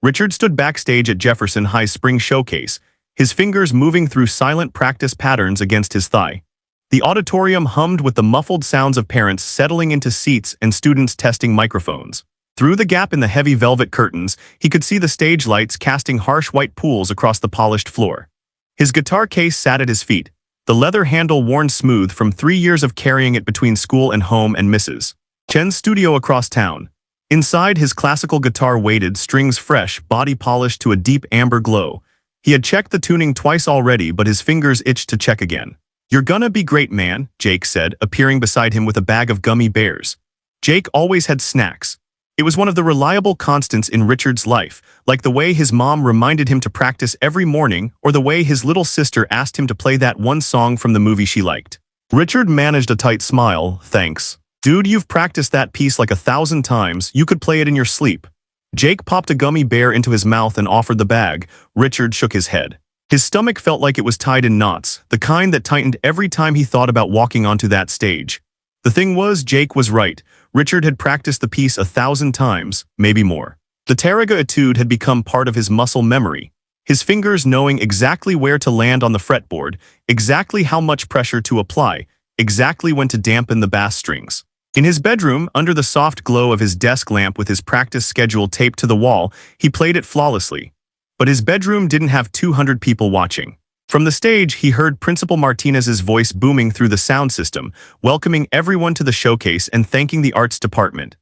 Richard stood backstage at Jefferson High's spring showcase, his fingers moving through silent practice patterns against his thigh. The auditorium hummed with the muffled sounds of parents settling into seats and students testing microphones. Through the gap in the heavy velvet curtains, he could see the stage lights casting harsh white pools across the polished floor. His guitar case sat at his feet, the leather handle worn smooth from 3 years of carrying it between school and home and Mrs. Chen's studio across town. Inside, his classical guitar waited, strings fresh, body polished to a deep amber glow. He had checked the tuning twice already, but his fingers itched to check again. "You're gonna be great, man," Jake said, appearing beside him with a bag of gummy bears. Jake always had snacks. It was one of the reliable constants in Richard's life, like the way his mom reminded him to practice every morning or the way his little sister asked him to play that one song from the movie she liked. Richard managed a tight smile. "Thanks. Dude, you've practiced that piece like 1,000 times. You could play it in your sleep." Jake popped a gummy bear into his mouth and offered the bag. Richard shook his head. His stomach felt like it was tied in knots, the kind that tightened every time he thought about walking onto that stage. The thing was, Jake was right. Richard had practiced the piece 1,000 times, maybe more. The Tarraga etude had become part of his muscle memory, his fingers knowing exactly where to land on the fretboard, exactly how much pressure to apply, exactly when to dampen the bass strings. In his bedroom, under the soft glow of his desk lamp with his practice schedule taped to the wall, he played it flawlessly. But his bedroom didn't have 200 people watching. From the stage, he heard Principal Martinez's voice booming through the sound system, welcoming everyone to the showcase and thanking the arts department.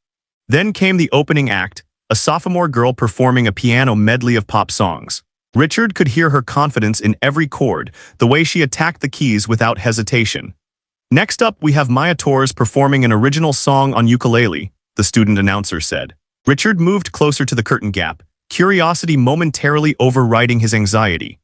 Then came the opening act, a sophomore girl performing a piano medley of pop songs. Richard could hear her confidence in every chord, the way she attacked the keys without hesitation. "Next up, we have Maya Torres performing an original song on ukulele," the student announcer said. Richard moved closer to the curtain gap, curiosity momentarily overriding his anxiety.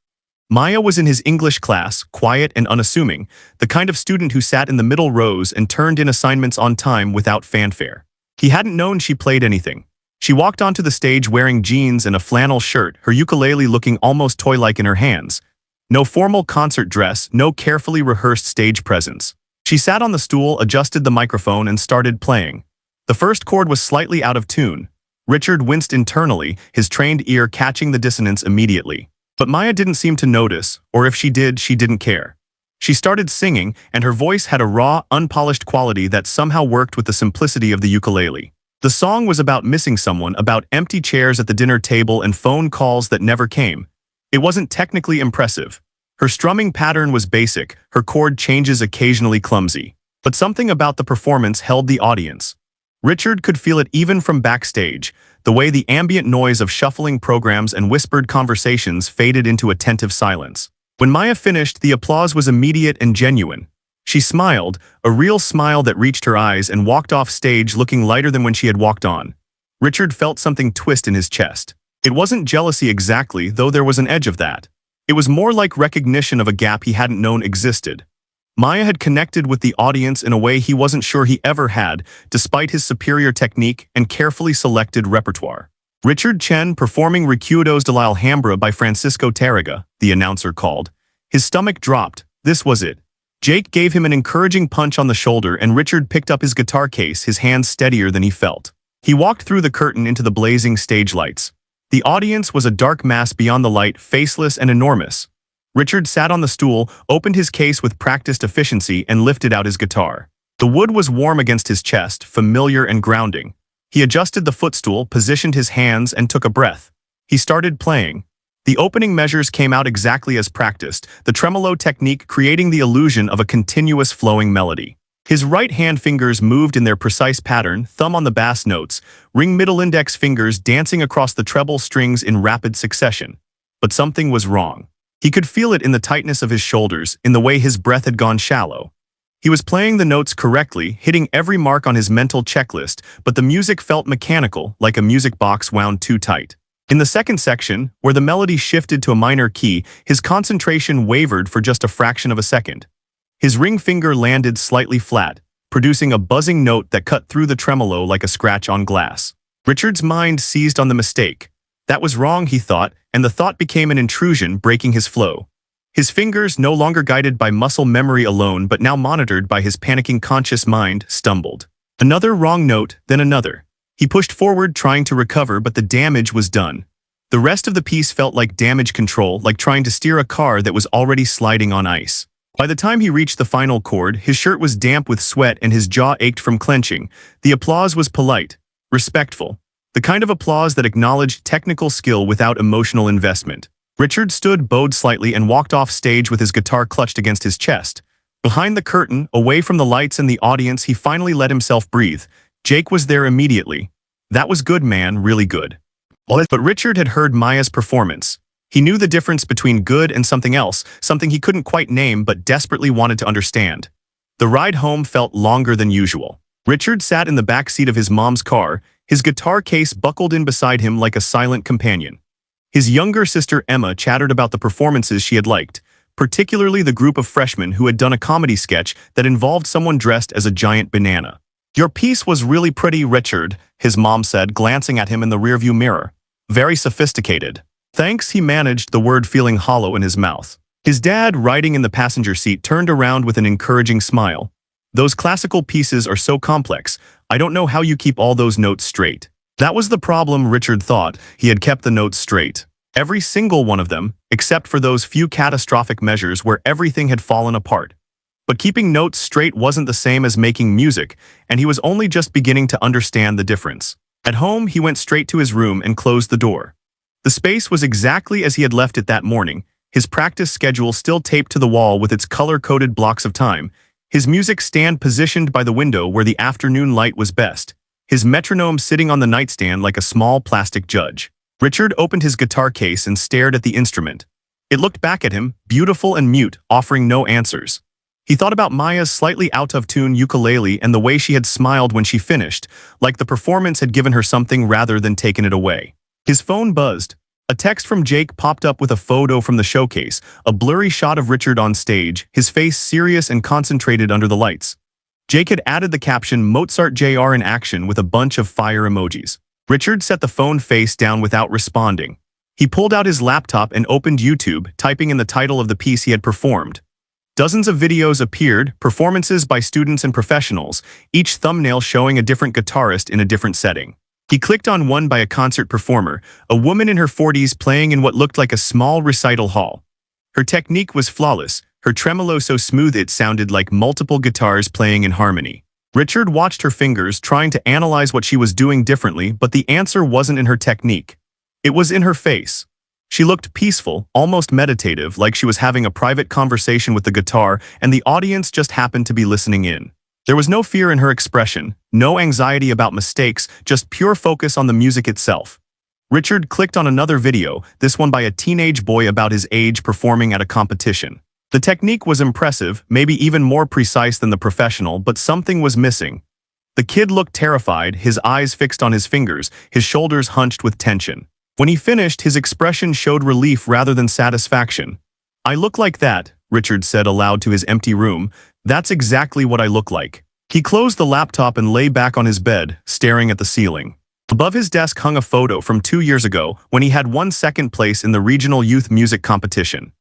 Maya was in his English class, quiet and unassuming, the kind of student who sat in the middle rows and turned in assignments on time without fanfare. He hadn't known she played anything. She walked onto the stage wearing jeans and a flannel shirt, her ukulele looking almost toy-like in her hands. No formal concert dress, no carefully rehearsed stage presence. She sat on the stool, adjusted the microphone, and started playing. The first chord was slightly out of tune. Richard winced internally, his trained ear catching the dissonance immediately. But Maya didn't seem to notice, or if she did, she didn't care. She started singing, and her voice had a raw, unpolished quality that somehow worked with the simplicity of the ukulele. The song was about missing someone, about empty chairs at the dinner table and phone calls that never came. It wasn't technically impressive. Her strumming pattern was basic, her chord changes occasionally clumsy. But something about the performance held the audience. Richard could feel it even from backstage, the way the ambient noise of shuffling programs and whispered conversations faded into attentive silence. When Maya finished, the applause was immediate and genuine. She smiled, a real smile that reached her eyes, and walked off stage looking lighter than when she had walked on. Richard felt something twist in his chest. It wasn't jealousy exactly, though there was an edge of that. It was more like recognition of a gap he hadn't known existed. Maya had connected with the audience in a way he wasn't sure he ever had, despite his superior technique and carefully selected repertoire. Richard Chen performing Recuerdos de la Alhambra by Francisco Tarraga, the announcer called. His stomach dropped. This was it. Jake gave him an encouraging punch on the shoulder, and Richard picked up his guitar case, his hands steadier than he felt. He walked through the curtain into the blazing stage lights. The audience was a dark mass beyond the light, faceless and enormous. Richard sat on the stool, opened his case with practiced efficiency, and lifted out his guitar. The wood was warm against his chest, familiar and grounding. He adjusted the footstool, positioned his hands, and took a breath. He started playing. The opening measures came out exactly as practiced, the tremolo technique creating the illusion of a continuous flowing melody. His right hand fingers moved in their precise pattern, thumb on the bass notes, ring middle index fingers dancing across the treble strings in rapid succession. But something was wrong. He could feel it in the tightness of his shoulders, in the way his breath had gone shallow. He was playing the notes correctly, hitting every mark on his mental checklist, but the music felt mechanical, like a music box wound too tight. In the second section, where the melody shifted to a minor key, his concentration wavered for just a fraction of a second. His ring finger landed slightly flat, producing a buzzing note that cut through the tremolo like a scratch on glass. Richard's mind seized on the mistake. That was wrong, he thought, and the thought became an intrusion, breaking his flow. His fingers, no longer guided by muscle memory alone but now monitored by his panicking conscious mind, stumbled. Another wrong note, then another. He pushed forward, trying to recover, but the damage was done. The rest of the piece felt like damage control, like trying to steer a car that was already sliding on ice. By the time he reached the final chord, his shirt was damp with sweat and his jaw ached from clenching. The applause was polite, respectful, the kind of applause that acknowledged technical skill without emotional investment. Richard stood, bowed slightly, and walked off stage with his guitar clutched against his chest. Behind the curtain, away from the lights and the audience, he finally let himself breathe. Jake was there immediately. "That was good, man, really good." But Richard had heard Maya's performance. He knew the difference between good and something else, something he couldn't quite name but desperately wanted to understand. The ride home felt longer than usual. Richard sat in the back seat of his mom's car, his guitar case buckled in beside him like a silent companion. His younger sister Emma chattered about the performances she had liked, particularly the group of freshmen who had done a comedy sketch that involved someone dressed as a giant banana. "Your piece was really pretty, Richard," his mom said, glancing at him in the rearview mirror. "Very sophisticated." "Thanks," he managed, the word feeling hollow in his mouth. His dad, riding in the passenger seat, turned around with an encouraging smile. "Those classical pieces are so complex. I don't know how you keep all those notes straight." That was the problem, Richard thought. He had kept the notes straight. Every single one of them, except for those few catastrophic measures where everything had fallen apart. But keeping notes straight wasn't the same as making music, and he was only just beginning to understand the difference. At home, he went straight to his room and closed the door. The space was exactly as he had left it that morning, his practice schedule still taped to the wall with its color-coded blocks of time, his music stand positioned by the window where the afternoon light was best, his metronome sitting on the nightstand like a small plastic judge. Richard opened his guitar case and stared at the instrument. It looked back at him, beautiful and mute, offering no answers. He thought about Maya's slightly out-of-tune ukulele and the way she had smiled when she finished, like the performance had given her something rather than taken it away. His phone buzzed. A text from Jake popped up with a photo from the showcase, a blurry shot of Richard on stage, his face serious and concentrated under the lights. Jake had added the caption "Mozart Jr. in action" with a bunch of fire emojis. Richard set the phone face down without responding. He pulled out his laptop and opened YouTube, typing in the title of the piece he had performed. Dozens of videos appeared, performances by students and professionals, each thumbnail showing a different guitarist in a different setting. He clicked on one by a concert performer, a woman in her 40s playing in what looked like a small recital hall. Her technique was flawless, her tremolo so smooth it sounded like multiple guitars playing in harmony. Richard watched her fingers, trying to analyze what she was doing differently, but the answer wasn't in her technique. It was in her face. She looked peaceful, almost meditative, like she was having a private conversation with the guitar, and the audience just happened to be listening in. There was no fear in her expression, no anxiety about mistakes, just pure focus on the music itself. Richard clicked on another video, this one by a teenage boy about his age performing at a competition. The technique was impressive, maybe even more precise than the professional, but something was missing. The kid looked terrified, his eyes fixed on his fingers, his shoulders hunched with tension. When he finished, his expression showed relief rather than satisfaction. "I look like that," Richard said aloud to his empty room. "That's exactly what I look like." He closed the laptop and lay back on his bed, staring at the ceiling. Above his desk hung a photo from 2 years ago when he had won second place in the regional youth music competition.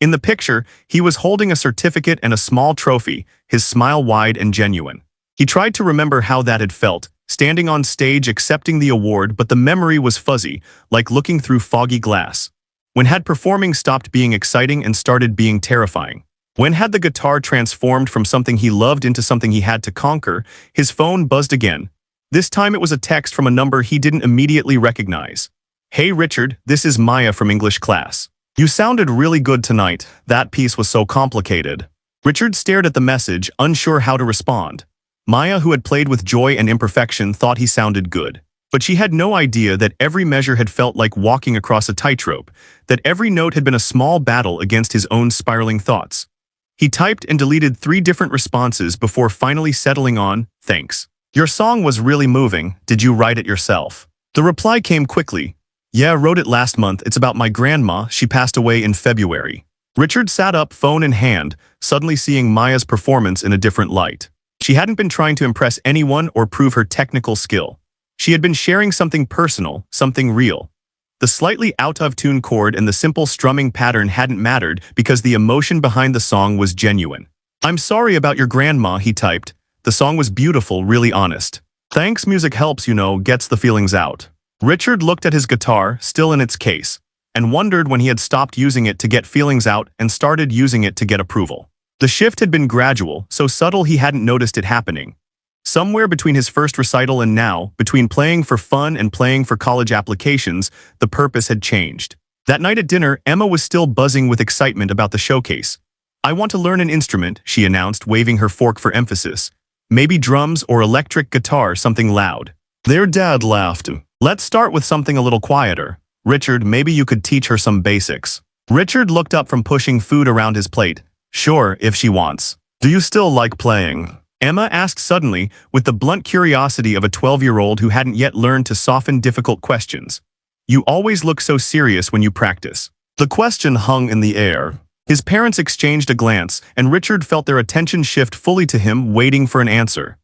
In the picture, he was holding a certificate and a small trophy, his smile wide and genuine. He tried to remember how that had felt, standing on stage accepting the award, but the memory was fuzzy, like looking through foggy glass. When had performing stopped being exciting and started being terrifying? When had the guitar transformed from something he loved into something he had to conquer? His phone buzzed again. This time it was a text from a number he didn't immediately recognize. "Hey Richard, this is Maya from English class. You sounded really good tonight. That piece was so complicated." Richard stared at the message, unsure how to respond. Maya, who had played with joy and imperfection, thought he sounded good. But she had no idea that every measure had felt like walking across a tightrope, that every note had been a small battle against his own spiraling thoughts. He typed and deleted 3 different responses before finally settling on, "Thanks. Your song was really moving. Did you write it yourself?" The reply came quickly. "Yeah, wrote it last month. It's about my grandma. She passed away in February." Richard sat up, phone in hand, suddenly seeing Maya's performance in a different light. She hadn't been trying to impress anyone or prove her technical skill. She had been sharing something personal, something real. The slightly out-of-tune chord and the simple strumming pattern hadn't mattered because the emotion behind the song was genuine. "I'm sorry about your grandma," he typed. "The song was beautiful, really honest. Thanks, music helps, gets the feelings out." Richard looked at his guitar, still in its case, and wondered when he had stopped using it to get feelings out and started using it to get approval. The shift had been gradual, so subtle he hadn't noticed it happening. Somewhere between his first recital and now, between playing for fun and playing for college applications, the purpose had changed. That night at dinner, Emma was still buzzing with excitement about the showcase. "I want to learn an instrument," she announced, waving her fork for emphasis. "Maybe drums or electric guitar, something loud." Their dad laughed. "Let's start with something a little quieter. Richard, maybe you could teach her some basics." Richard looked up from pushing food around his plate. "Sure, if she wants." "Do you still like playing?" Emma asked suddenly, with the blunt curiosity of a 12-year-old who hadn't yet learned to soften difficult questions. "You always look so serious when you practice." The question hung in the air. His parents exchanged a glance, and Richard felt their attention shift fully to him, waiting for an answer.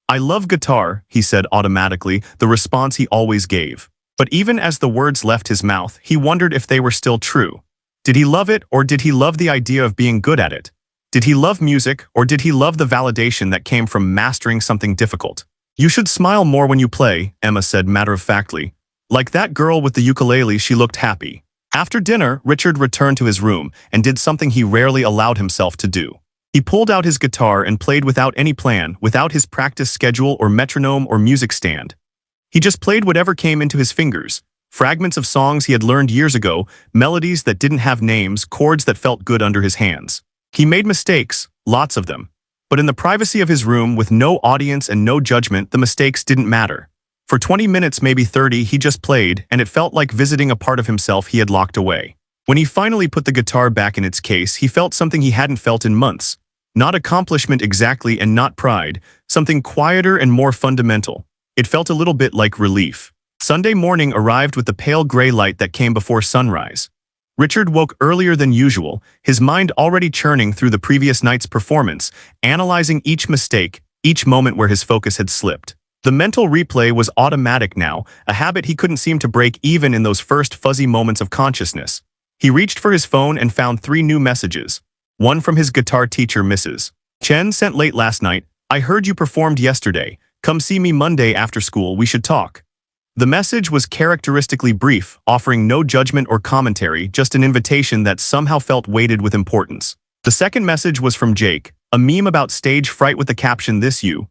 "I love guitar," he said automatically, the response he always gave. But even as the words left his mouth, he wondered if they were still true. Did he love it, or did he love the idea of being good at it? Did he love music, or did he love the validation that came from mastering something difficult? "You should smile more when you play," Emma said matter-of-factly. Like that girl with the ukulele, she looked happy. After dinner, Richard returned to his room and did something he rarely allowed himself to do. He pulled out his guitar and played without any plan, without his practice schedule or metronome or music stand. He just played whatever came into his fingers. Fragments of songs he had learned years ago, melodies that didn't have names, chords that felt good under his hands. He made mistakes, lots of them. But in the privacy of his room, with no audience and no judgment, the mistakes didn't matter. For 20 minutes, maybe 30, he just played, and it felt like visiting a part of himself he had locked away. When he finally put the guitar back in its case, he felt something he hadn't felt in months. Not accomplishment exactly, and not pride, something quieter and more fundamental. It felt a little bit like relief. Sunday morning arrived with the pale gray light that came before sunrise. Richard woke earlier than usual, his mind already churning through the previous night's performance, analyzing each mistake, each moment where his focus had slipped. The mental replay was automatic now, a habit he couldn't seem to break even in those first fuzzy moments of consciousness. He reached for his phone and found 3 new messages. One from his guitar teacher, Mrs. Chen, sent late last night. "I heard you performed yesterday. Come see me Monday after school, we should talk." The message was characteristically brief, offering no judgment or commentary, just an invitation that somehow felt weighted with importance. The second message was from Jake, a meme about stage fright with the caption, "This you."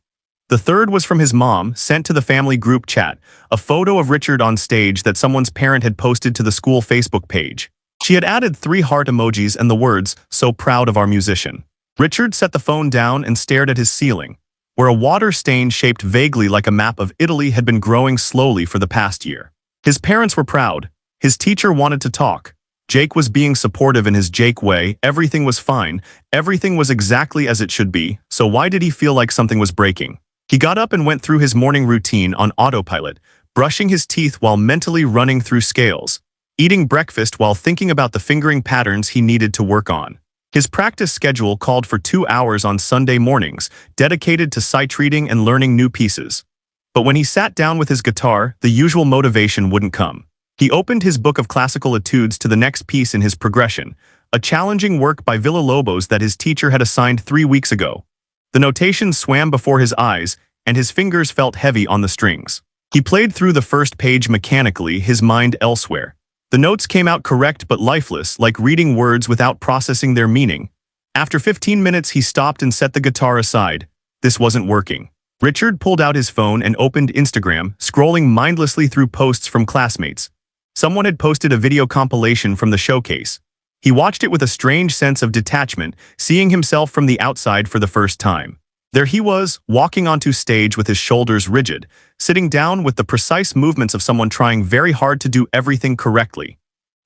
The third was from his mom, sent to the family group chat, a photo of Richard on stage that someone's parent had posted to the school Facebook page. She had added 3 heart emojis and the words, "So proud of our musician." Richard set the phone down and stared at his ceiling, where a water stain shaped vaguely like a map of Italy had been growing slowly for the past year. His parents were proud. His teacher wanted to talk. Jake was being supportive in his Jake way. Everything was fine. Everything was exactly as it should be. So why did he feel like something was breaking? He got up and went through his morning routine on autopilot, brushing his teeth while mentally running through scales, eating breakfast while thinking about the fingering patterns he needed to work on. His practice schedule called for 2 hours on Sunday mornings, dedicated to sight reading and learning new pieces. But when he sat down with his guitar, the usual motivation wouldn't come. He opened his book of classical etudes to the next piece in his progression, a challenging work by Villa-Lobos that his teacher had assigned 3 weeks ago. The notations swam before his eyes, and his fingers felt heavy on the strings. He played through the first page mechanically, his mind elsewhere. The notes came out correct but lifeless, like reading words without processing their meaning. After 15 minutes, he stopped and set the guitar aside. This wasn't working. Richard pulled out his phone and opened Instagram, scrolling mindlessly through posts from classmates. Someone had posted a video compilation from the showcase. He watched it with a strange sense of detachment, seeing himself from the outside for the first time. There he was, walking onto stage with his shoulders rigid, sitting down with the precise movements of someone trying very hard to do everything correctly.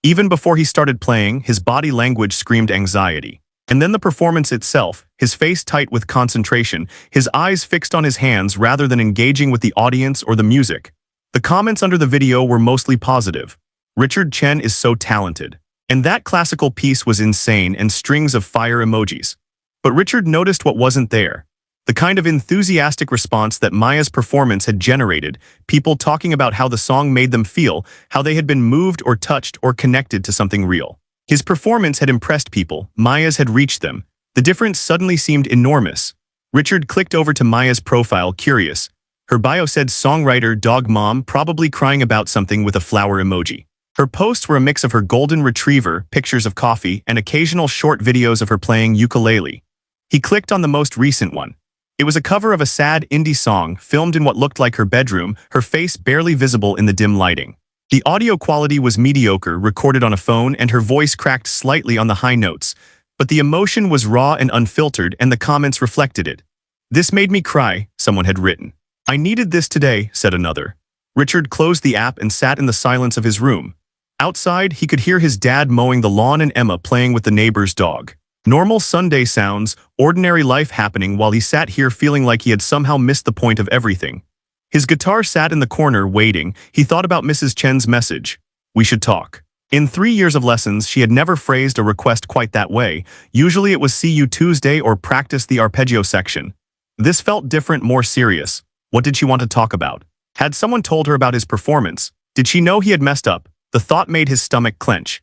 Even before he started playing, his body language screamed anxiety. And then the performance itself, his face tight with concentration, his eyes fixed on his hands rather than engaging with the audience or the music. The comments under the video were mostly positive. "Richard Chen is so talented." And that classical piece was insane, and strings of fire emojis. But Richard noticed what wasn't there. The kind of enthusiastic response that Maya's performance had generated, people talking about how the song made them feel, how they had been moved or touched or connected to something real. His performance had impressed people, Maya's had reached them. The difference suddenly seemed enormous. Richard clicked over to Maya's profile, curious. Her bio said songwriter, dog mom, probably crying about something with a flower emoji. Her posts were a mix of her golden retriever, pictures of coffee, and occasional short videos of her playing ukulele. He clicked on the most recent one. It was a cover of a sad indie song, filmed in what looked like her bedroom, her face barely visible in the dim lighting. The audio quality was mediocre, recorded on a phone, and her voice cracked slightly on the high notes. But the emotion was raw and unfiltered, and the comments reflected it. "This made me cry," someone had written. "I needed this today," said another. Richard closed the app and sat in the silence of his room. Outside, he could hear his dad mowing the lawn and Emma playing with the neighbor's dog. Normal Sunday sounds, ordinary life happening while he sat here feeling like he had somehow missed the point of everything. His guitar sat in the corner, waiting. He thought about Mrs. Chen's message. "We should talk." In 3 years of lessons, she had never phrased a request quite that way. Usually it was "see you Tuesday" or "practice the arpeggio section." This felt different, more serious. What did she want to talk about? Had someone told her about his performance? Did she know he had messed up? The thought made his stomach clench.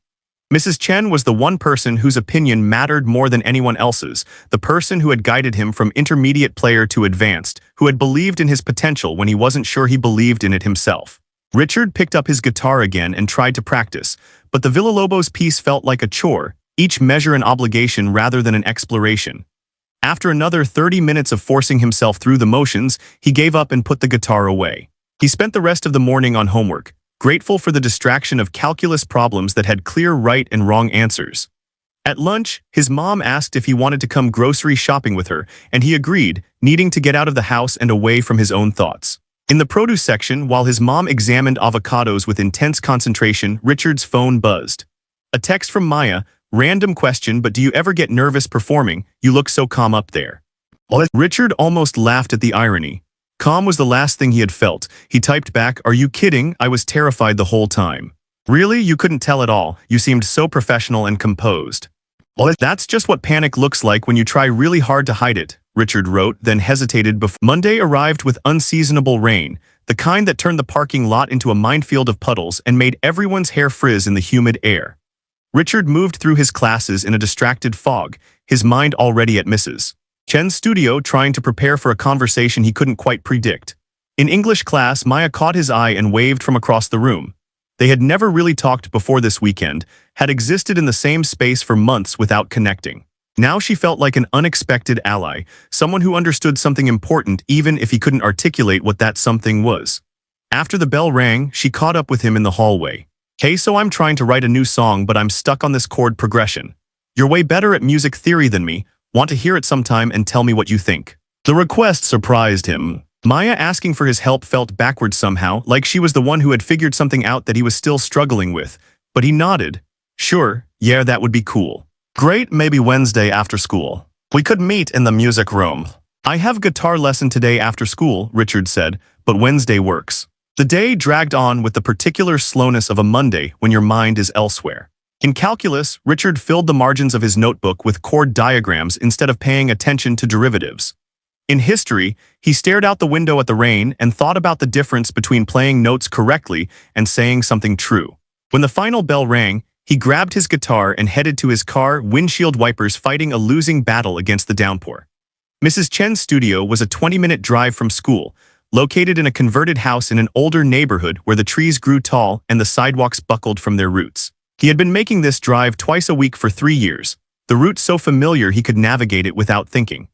Mrs. Chen was the one person whose opinion mattered more than anyone else's, the person who had guided him from intermediate player to advanced, who had believed in his potential when he wasn't sure he believed in it himself. Richard picked up his guitar again and tried to practice, but the Villalobos piece felt like a chore, each measure an obligation rather than an exploration. After another 30 minutes of forcing himself through the motions, he gave up and put the guitar away. He spent the rest of the morning on homework, grateful for the distraction of calculus problems that had clear right and wrong answers. At lunch, his mom asked if he wanted to come grocery shopping with her, and he agreed, needing to get out of the house and away from his own thoughts. In the produce section, while his mom examined avocados with intense concentration, Richard's phone buzzed. A text from Maya, "Random question, but do you ever get nervous performing? You look so calm up there." Richard almost laughed at the irony. Calm was the last thing he had felt. He typed back, "Are you kidding? I was terrified the whole time." "Really? You couldn't tell at all. You seemed so professional and composed." "That's just what panic looks like when you try really hard to hide it," Richard wrote, then hesitated before. Monday arrived with unseasonable rain, the kind that turned the parking lot into a minefield of puddles and made everyone's hair frizz in the humid air. Richard moved through his classes in a distracted fog, his mind already at Mrs. Chen's studio, trying to prepare for a conversation he couldn't quite predict. In English class, Maya caught his eye and waved from across the room. They had never really talked before this weekend, had existed in the same space for months without connecting. Now she felt like an unexpected ally, someone who understood something important even if he couldn't articulate what that something was. After the bell rang, she caught up with him in the hallway. "Hey, so I'm trying to write a new song, but I'm stuck on this chord progression. You're way better at music theory than me. Want to hear it sometime and tell me what you think?" The request surprised him. Maya asking for his help felt backward somehow, like she was the one who had figured something out that he was still struggling with. But he nodded. "Sure, yeah, that would be cool." "Great, maybe Wednesday after school. We could meet in the music room." "I have guitar lesson today after school," Richard said, "but Wednesday works." The day dragged on with the particular slowness of a Monday when your mind is elsewhere. In calculus, Richard filled the margins of his notebook with chord diagrams instead of paying attention to derivatives. In history, he stared out the window at the rain and thought about the difference between playing notes correctly and saying something true. When the final bell rang, he grabbed his guitar and headed to his car, windshield wipers fighting a losing battle against the downpour. Mrs. Chen's studio was a 20-minute drive from school, located in a converted house in an older neighborhood where the trees grew tall and the sidewalks buckled from their roots. He had been making this drive twice a week for 3 years, the route so familiar he could navigate it without thinking.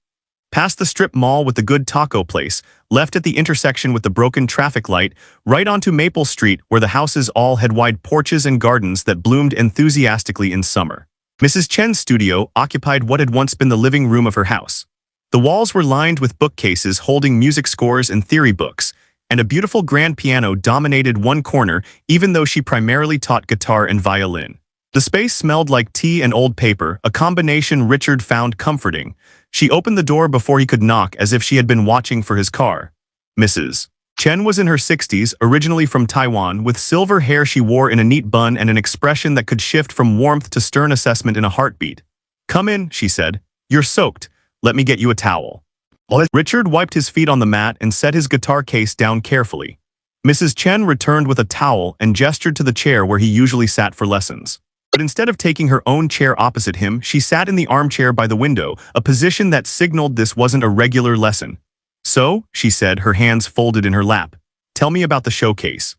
Past the strip mall with the good taco place, left at the intersection with the broken traffic light, right onto Maple Street where the houses all had wide porches and gardens that bloomed enthusiastically in summer. Mrs. Chen's studio occupied what had once been the living room of her house. The walls were lined with bookcases holding music scores and theory books, and a beautiful grand piano dominated one corner even though she primarily taught guitar and violin. The space smelled like tea and old paper, a combination Richard found comforting. She opened the door before he could knock as if she had been watching for his car. Mrs. Chen was in her 60s, originally from Taiwan, with silver hair she wore in a neat bun and an expression that could shift from warmth to stern assessment in a heartbeat. "Come in," she said. "You're soaked. Let me get you a towel." Richard wiped his feet on the mat and set his guitar case down carefully. Mrs. Chen returned with a towel and gestured to the chair where he usually sat for lessons. But instead of taking her own chair opposite him, she sat in the armchair by the window, a position that signaled this wasn't a regular lesson. So, she said, her hands folded in her lap. Tell me about the showcase.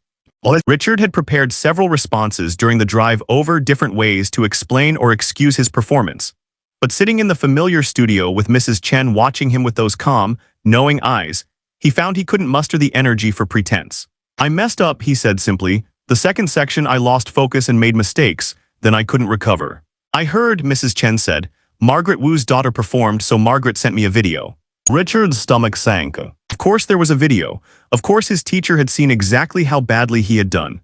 Richard had prepared several responses during the drive over different ways to explain or excuse his performance. But sitting in the familiar studio with Mrs. Chen watching him with those calm, knowing eyes, he found he couldn't muster the energy for pretense. I messed up, he said simply. The second section I lost focus and made mistakes, then I couldn't recover. I heard, Mrs. Chen said. Margaret Wu's daughter performed, so Margaret sent me a video. Richard's stomach sank. Of course there was a video. Of course his teacher had seen exactly how badly he had done.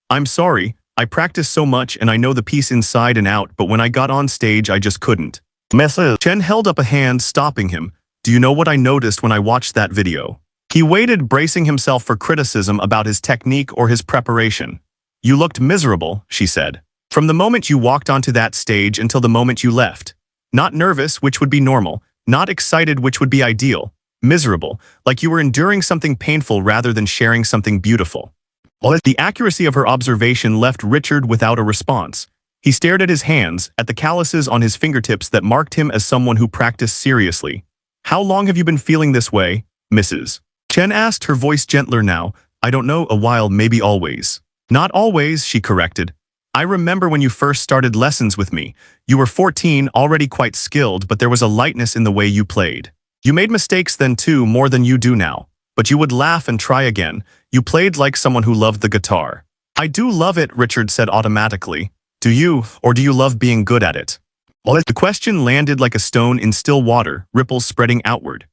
I'm sorry, I practiced so much and I know the piece inside and out, but when I got on stage I just couldn't. Mrs. Chen held up a hand, stopping him. Do you know what I noticed when I watched that video? He waited, bracing himself for criticism about his technique or his preparation. You looked miserable, she said. From the moment you walked onto that stage until the moment you left. Not nervous, which would be normal. Not excited, which would be ideal. Miserable, like you were enduring something painful rather than sharing something beautiful. The accuracy of her observation left Richard without a response. He stared at his hands, at the calluses on his fingertips that marked him as someone who practiced seriously. How long have you been feeling this way, Mrs. Chen asked, her voice gentler now. I don't know, a while, maybe always. Not always, she corrected. I remember when you first started lessons with me. You were 14, already quite skilled, but there was a lightness in the way you played. You made mistakes then too, more than you do now. But you would laugh and try again. You played like someone who loved the guitar. I do love it, Richard said automatically. Do you, or do you love being good at it? The question landed like a stone in still water, ripples spreading outward.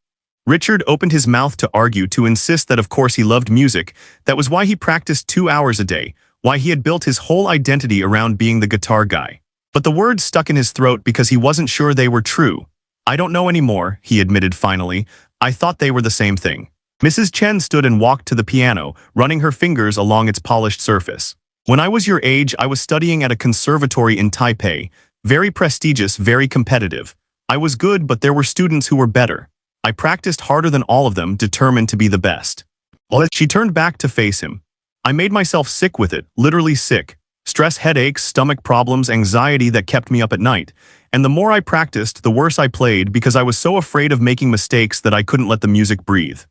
Richard opened his mouth to argue, to insist that of course he loved music. That was why he practiced 2 hours a day. Why he had built his whole identity around being the guitar guy. But the words stuck in his throat because he wasn't sure they were true. I don't know anymore, he admitted finally. I thought they were the same thing. Mrs. Chen stood and walked to the piano, running her fingers along its polished surface. When I was your age, I was studying at a conservatory in Taipei. Very prestigious, very competitive. I was good, but there were students who were better. I practiced harder than all of them, determined to be the best. She turned back to face him. I made myself sick with it, literally sick. Stress, headaches, stomach problems, anxiety that kept me up at night. And the more I practiced, the worse I played because I was so afraid of making mistakes that I couldn't let the music breathe.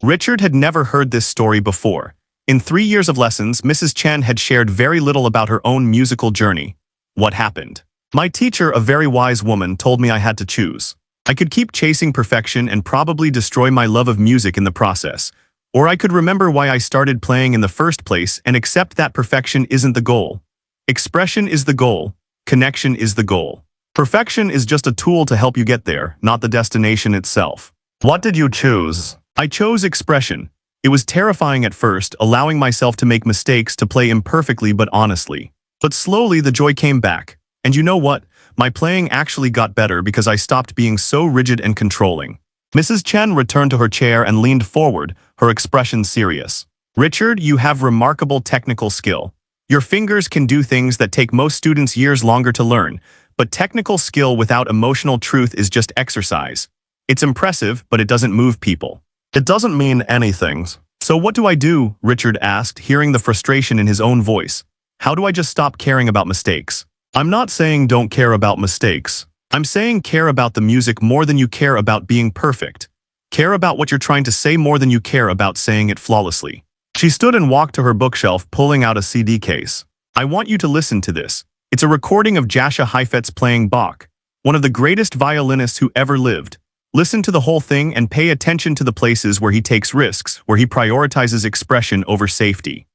Richard had never heard this story before. In 3 years of lessons, Mrs. Chen had shared very little about her own musical journey. What happened? My teacher, a very wise woman, told me I had to choose. I could keep chasing perfection and probably destroy my love of music in the process. Or I could remember why I started playing in the first place and accept that perfection isn't the goal. Expression is the goal. Connection is the goal. Perfection is just a tool to help you get there, not the destination itself. What did you choose? I chose expression. It was terrifying at first, allowing myself to make mistakes, to play imperfectly but honestly. But slowly the joy came back. And you know what? My playing actually got better because I stopped being so rigid and controlling. Mrs. Chen returned to her chair and leaned forward, her expression serious. Richard, you have remarkable technical skill. Your fingers can do things that take most students years longer to learn, but technical skill without emotional truth is just exercise. It's impressive, but it doesn't move people. It doesn't mean anything. So what do I do? Richard asked, hearing the frustration in his own voice. How do I just stop caring about mistakes? I'm not saying don't care about mistakes. I'm saying care about the music more than you care about being perfect. Care about what you're trying to say more than you care about saying it flawlessly. She stood and walked to her bookshelf, pulling out a CD case. I want you to listen to this. It's a recording of Jascha Heifetz playing Bach, one of the greatest violinists who ever lived. Listen to the whole thing and pay attention to the places where he takes risks, where he prioritizes expression over safety.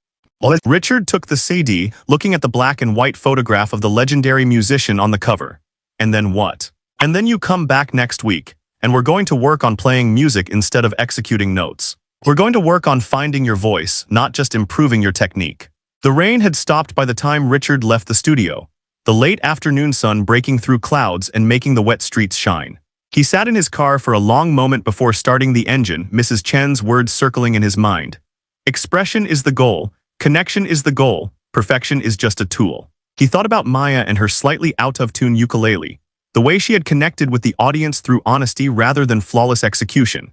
Richard took the CD, looking at the black and white photograph of the legendary musician on the cover. And then what? And then you come back next week, and we're going to work on playing music instead of executing notes. We're going to work on finding your voice, not just improving your technique. The rain had stopped by the time Richard left the studio, the late afternoon sun breaking through clouds and making the wet streets shine. He sat in his car for a long moment before starting the engine, Mrs. Chen's words circling in his mind. Expression is the goal, connection is the goal, perfection is just a tool. He thought about Maya and her slightly out-of-tune ukulele, the way she had connected with the audience through honesty rather than flawless execution.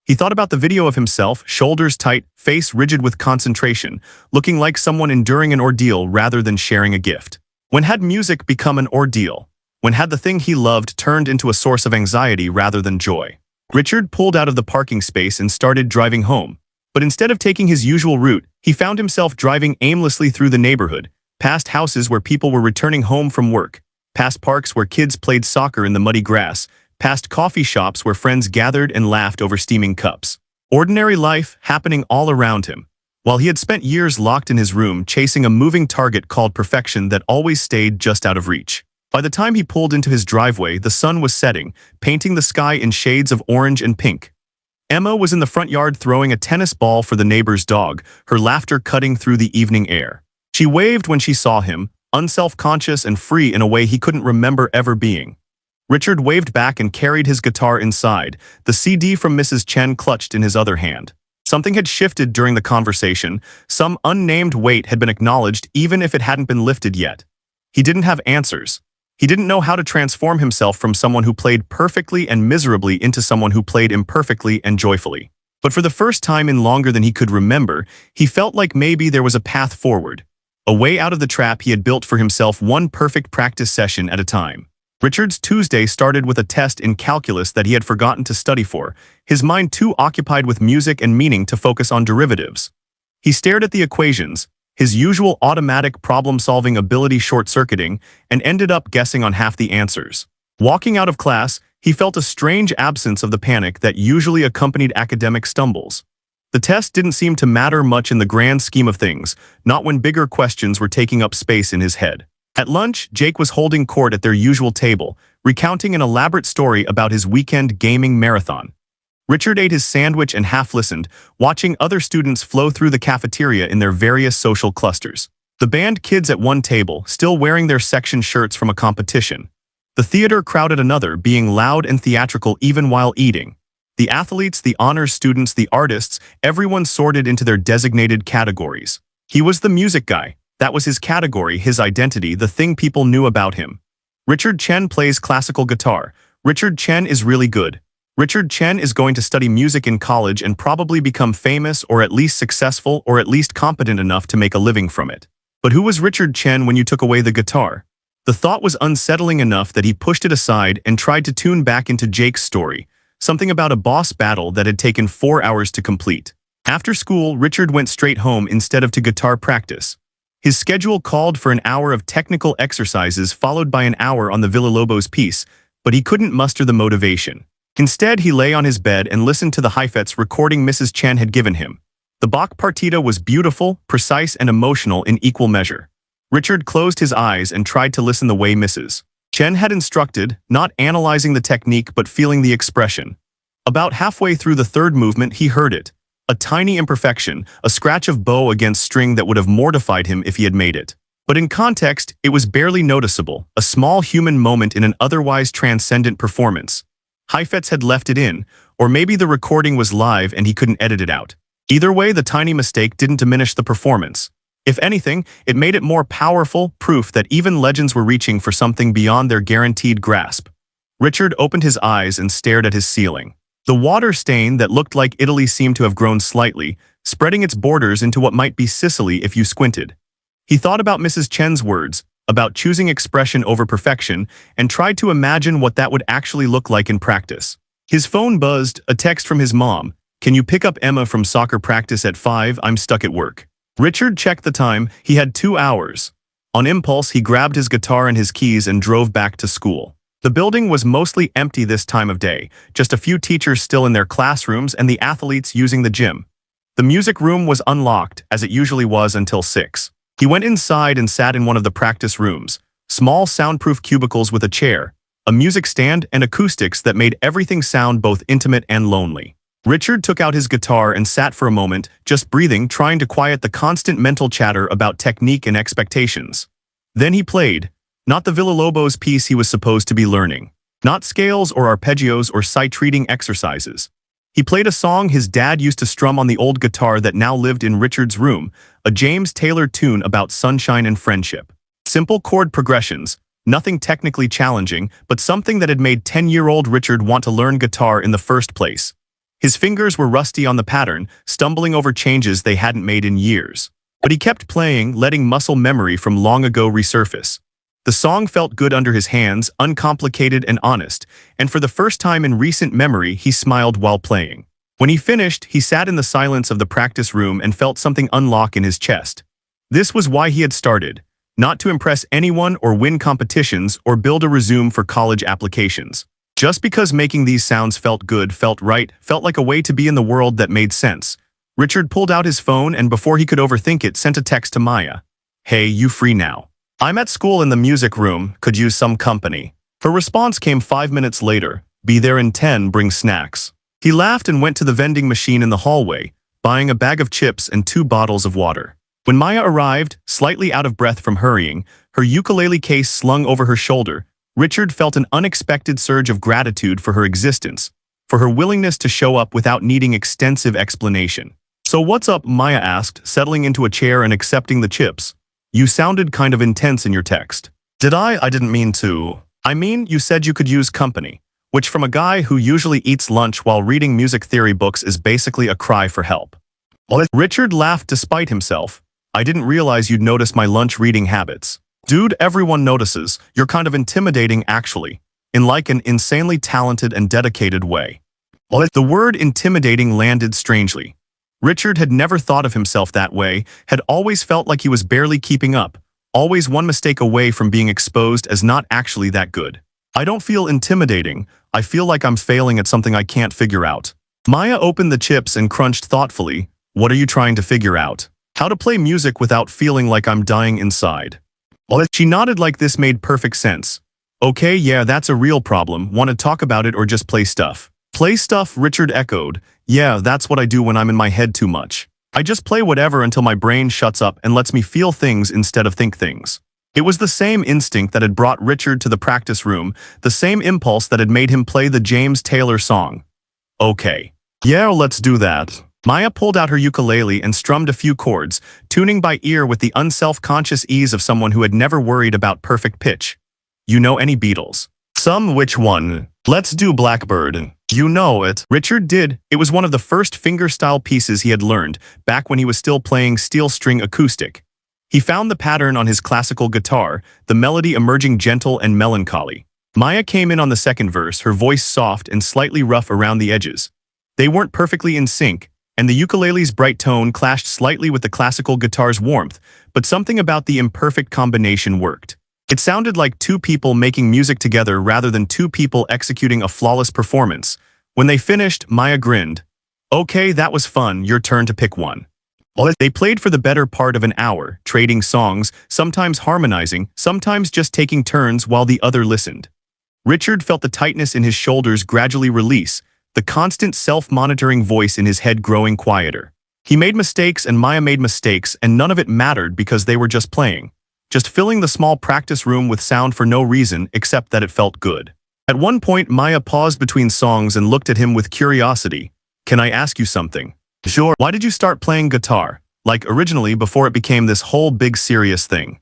He thought about the video of himself, shoulders tight, face rigid with concentration, looking like someone enduring an ordeal rather than sharing a gift. When had music become an ordeal? When had the thing he loved turned into a source of anxiety rather than joy? Richard pulled out of the parking space and started driving home. But instead of taking his usual route, he found himself driving aimlessly through the neighborhood, past houses where people were returning home from work, past parks where kids played soccer in the muddy grass, past coffee shops where friends gathered and laughed over steaming cups. Ordinary life happening all around him, while he had spent years locked in his room chasing a moving target called perfection that always stayed just out of reach. By the time he pulled into his driveway, the sun was setting, painting the sky in shades of orange and pink. Emma was in the front yard throwing a tennis ball for the neighbor's dog, her laughter cutting through the evening air. She waved when she saw him, unself-conscious and free in a way he couldn't remember ever being. Richard waved back and carried his guitar inside, the CD from Mrs. Chen clutched in his other hand. Something had shifted during the conversation. Some unnamed weight had been acknowledged even if it hadn't been lifted yet. He didn't have answers. He didn't know how to transform himself from someone who played perfectly and miserably into someone who played imperfectly and joyfully. But for the first time in longer than he could remember, he felt like maybe there was a path forward. A way out of the trap he had built for himself, one perfect practice session at a time. Richard's Tuesday started with a test in calculus that he had forgotten to study for, his mind too occupied with music and meaning to focus on derivatives. He stared at the equations, his usual automatic problem-solving ability short-circuiting, and ended up guessing on half the answers. Walking out of class, he felt a strange absence of the panic that usually accompanied academic stumbles. The test didn't seem to matter much in the grand scheme of things, not when bigger questions were taking up space in his head. At lunch, Jake was holding court at their usual table, recounting an elaborate story about his weekend gaming marathon. Richard ate his sandwich and half-listened, watching other students flow through the cafeteria in their various social clusters. The band kids at one table, still wearing their section shirts from a competition. The theater crowd at another, being loud and theatrical even while eating. The athletes, the honors students, the artists, everyone sorted into their designated categories. He was the music guy. That was his category, his identity, the thing people knew about him. Richard Chen plays classical guitar. Richard Chen is really good. Richard Chen is going to study music in college and probably become famous or at least successful or at least competent enough to make a living from it. But who was Richard Chen when you took away the guitar? The thought was unsettling enough that he pushed it aside and tried to tune back into Jake's story, something about a boss battle that had taken 4 hours to complete. After school, Richard went straight home instead of to guitar practice. His schedule called for an hour of technical exercises followed by an hour on the Villalobos piece, but he couldn't muster the motivation. Instead, he lay on his bed and listened to the Heifetz recording Mrs. Chen had given him. The Bach partita was beautiful, precise, and emotional in equal measure. Richard closed his eyes and tried to listen the way Mrs. Chen had instructed, not analyzing the technique but feeling the expression. About halfway through the third movement, he heard it. A tiny imperfection, a scratch of bow against string that would have mortified him if he had made it. But in context, it was barely noticeable, a small human moment in an otherwise transcendent performance. Heifetz had left it in, or maybe the recording was live and he couldn't edit it out. Either way, the tiny mistake didn't diminish the performance. If anything, it made it more powerful, proof that even legends were reaching for something beyond their guaranteed grasp. Richard opened his eyes and stared at his ceiling. The water stain that looked like Italy seemed to have grown slightly, spreading its borders into what might be Sicily if you squinted. He thought about Mrs. Chen's words, about choosing expression over perfection, and tried to imagine what that would actually look like in practice. His phone buzzed, a text from his mom. "Can you pick up Emma from soccer practice at 5? I'm stuck at work." Richard checked the time. He had 2 hours. On impulse, he grabbed his guitar and his keys and drove back to school. The building was mostly empty this time of day, just a few teachers still in their classrooms and the athletes using the gym. The music room was unlocked, as it usually was until 6. He went inside and sat in one of the practice rooms, small soundproof cubicles with a chair, a music stand, and acoustics that made everything sound both intimate and lonely. Richard took out his guitar and sat for a moment, just breathing, trying to quiet the constant mental chatter about technique and expectations. Then he played, not the Villalobos piece he was supposed to be learning, not scales or arpeggios or sight-reading exercises. He played a song his dad used to strum on the old guitar that now lived in Richard's room, a James Taylor tune about sunshine and friendship. Simple chord progressions, nothing technically challenging, but something that had made 10-year-old Richard want to learn guitar in the first place. His fingers were rusty on the pattern, stumbling over changes they hadn't made in years. But he kept playing, letting muscle memory from long ago resurface. The song felt good under his hands, uncomplicated and honest, and for the first time in recent memory he smiled while playing. When he finished, he sat in the silence of the practice room and felt something unlock in his chest. This was why he had started, not to impress anyone or win competitions or build a resume for college applications. Just because making these sounds felt good, felt right, felt like a way to be in the world that made sense. Richard pulled out his phone and before he could overthink it, sent a text to Maya. "Hey, you free now? I'm at school in the music room, could use some company." Her response came 5 minutes later. "Be there in 10, bring snacks." He laughed and went to the vending machine in the hallway, buying a bag of chips and 2 bottles of water. When Maya arrived, slightly out of breath from hurrying, her ukulele case slung over her shoulder, Richard felt an unexpected surge of gratitude for her existence, for her willingness to show up without needing extensive explanation. "So what's up?" Maya asked, settling into a chair and accepting the chips. "You sounded kind of intense in your text." "Did I? I didn't mean to. I mean, you said you could use company, which from a guy who usually eats lunch while reading music theory books is basically a cry for help." Richard laughed despite himself. "I didn't realize you'd notice my lunch reading habits." "Dude, everyone notices. You're kind of intimidating actually, in like an insanely talented and dedicated way." The word intimidating landed strangely. Richard had never thought of himself that way, had always felt like he was barely keeping up, always one mistake away from being exposed as not actually that good. "I don't feel intimidating, I feel like I'm failing at something I can't figure out." Maya opened the chips and crunched thoughtfully. "What are you trying to figure out?" "How to play music without feeling like I'm dying inside." She nodded like this made perfect sense. "Okay, yeah, that's a real problem. Want to talk about it or just play stuff?" "Play stuff," Richard echoed. "Yeah, that's what I do when I'm in my head too much. I just play whatever until my brain shuts up and lets me feel things instead of think things." It was the same instinct that had brought Richard to the practice room, the same impulse that had made him play the James Taylor song. "Okay. Yeah, let's do that." Maya pulled out her ukulele and strummed a few chords, tuning by ear with the unself-conscious ease of someone who had never worried about perfect pitch. "You know any Beatles?" "Some. Which one?" "Let's do Blackbird." "You know it." Richard did. It was one of the first fingerstyle pieces he had learned, back when he was still playing steel string acoustic. He found the pattern on his classical guitar, the melody emerging gentle and melancholy. Maya came in on the second verse, her voice soft and slightly rough around the edges. They weren't perfectly in sync, and the ukulele's bright tone clashed slightly with the classical guitar's warmth, but something about the imperfect combination worked. It sounded like 2 people making music together rather than 2 people executing a flawless performance. When they finished, Maya grinned. "Okay, that was fun, your turn to pick one." They played for the better part of an hour, trading songs, sometimes harmonizing, sometimes just taking turns while the other listened. Richard felt the tightness in his shoulders gradually release, the constant self-monitoring voice in his head growing quieter. He made mistakes and Maya made mistakes, and none of it mattered because they were just playing. Just filling the small practice room with sound for no reason except that it felt good. At one point, Maya paused between songs and looked at him with curiosity. "Can I ask you something?" "Sure." "Why did you start playing guitar? Like originally before it became this whole big serious thing?"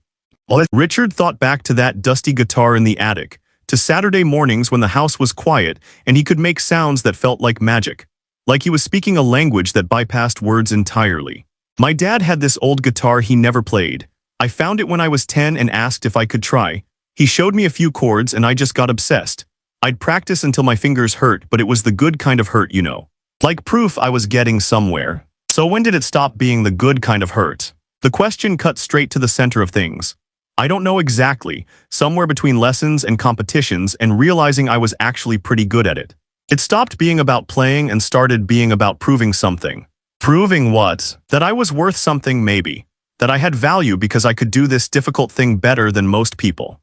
Richard thought back to that dusty guitar in the attic, to Saturday mornings when the house was quiet and he could make sounds that felt like magic. Like he was speaking a language that bypassed words entirely. "My dad had this old guitar he never played. I found it when I was 10 and asked if I could try. He showed me a few chords and I just got obsessed. I'd practice until my fingers hurt, but it was the good kind of hurt, you know. Like proof I was getting somewhere." "So when did it stop being the good kind of hurt?" The question cut straight to the center of things. "I don't know exactly, somewhere between lessons and competitions and realizing I was actually pretty good at it. It stopped being about playing and started being about proving something." "Proving what?" "That I was worth something maybe. That I had value because I could do this difficult thing better than most people."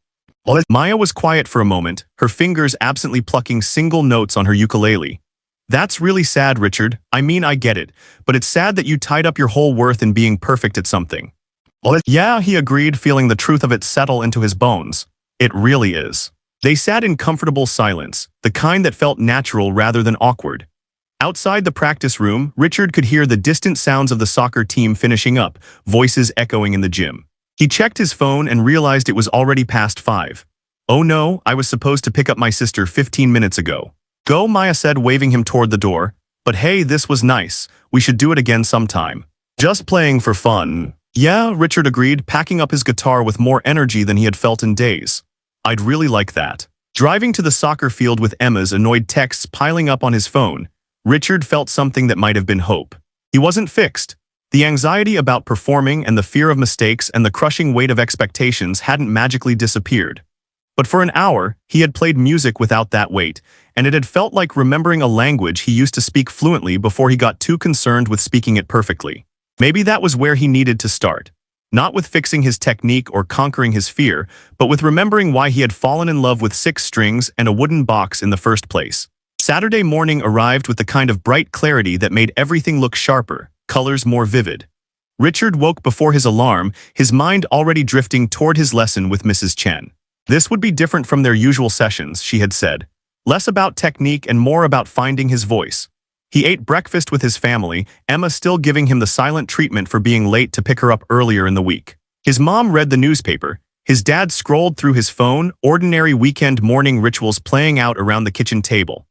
Maya was quiet for a moment, her fingers absently plucking single notes on her ukulele. "That's really sad, Richard. I mean, I get it, but it's sad that you tied up your whole worth in being perfect at something." "Yeah," he agreed, feeling the truth of it settle into his bones. "It really is." They sat in comfortable silence, the kind that felt natural rather than awkward. Outside the practice room, Richard could hear the distant sounds of the soccer team finishing up, voices echoing in the gym. He checked his phone and realized it was already past 5. "Oh no, I was supposed to pick up my sister 15 minutes ago." "Go," Maya said, waving him toward the door. "But hey, this was nice. We should do it again sometime." "Just playing for fun." Yeah, Richard agreed, packing up his guitar with more energy than he had felt in days. I'd really like that. Driving to the soccer field with Emma's annoyed texts piling up on his phone, Richard felt something that might have been hope. He wasn't fixed. The anxiety about performing and the fear of mistakes and the crushing weight of expectations hadn't magically disappeared. But for an hour, he had played music without that weight, and it had felt like remembering a language he used to speak fluently before he got too concerned with speaking it perfectly. Maybe that was where he needed to start. Not with fixing his technique or conquering his fear, but with remembering why he had fallen in love with 6 strings and a wooden box in the first place. Saturday morning arrived with the kind of bright clarity that made everything look sharper, colors more vivid. Richard woke before his alarm, his mind already drifting toward his lesson with Mrs. Chen. This would be different from their usual sessions, she had said. Less about technique and more about finding his voice. He ate breakfast with his family, Emma still giving him the silent treatment for being late to pick her up earlier in the week. His mom read the newspaper. His dad scrolled through his phone, ordinary weekend morning rituals playing out around the kitchen table.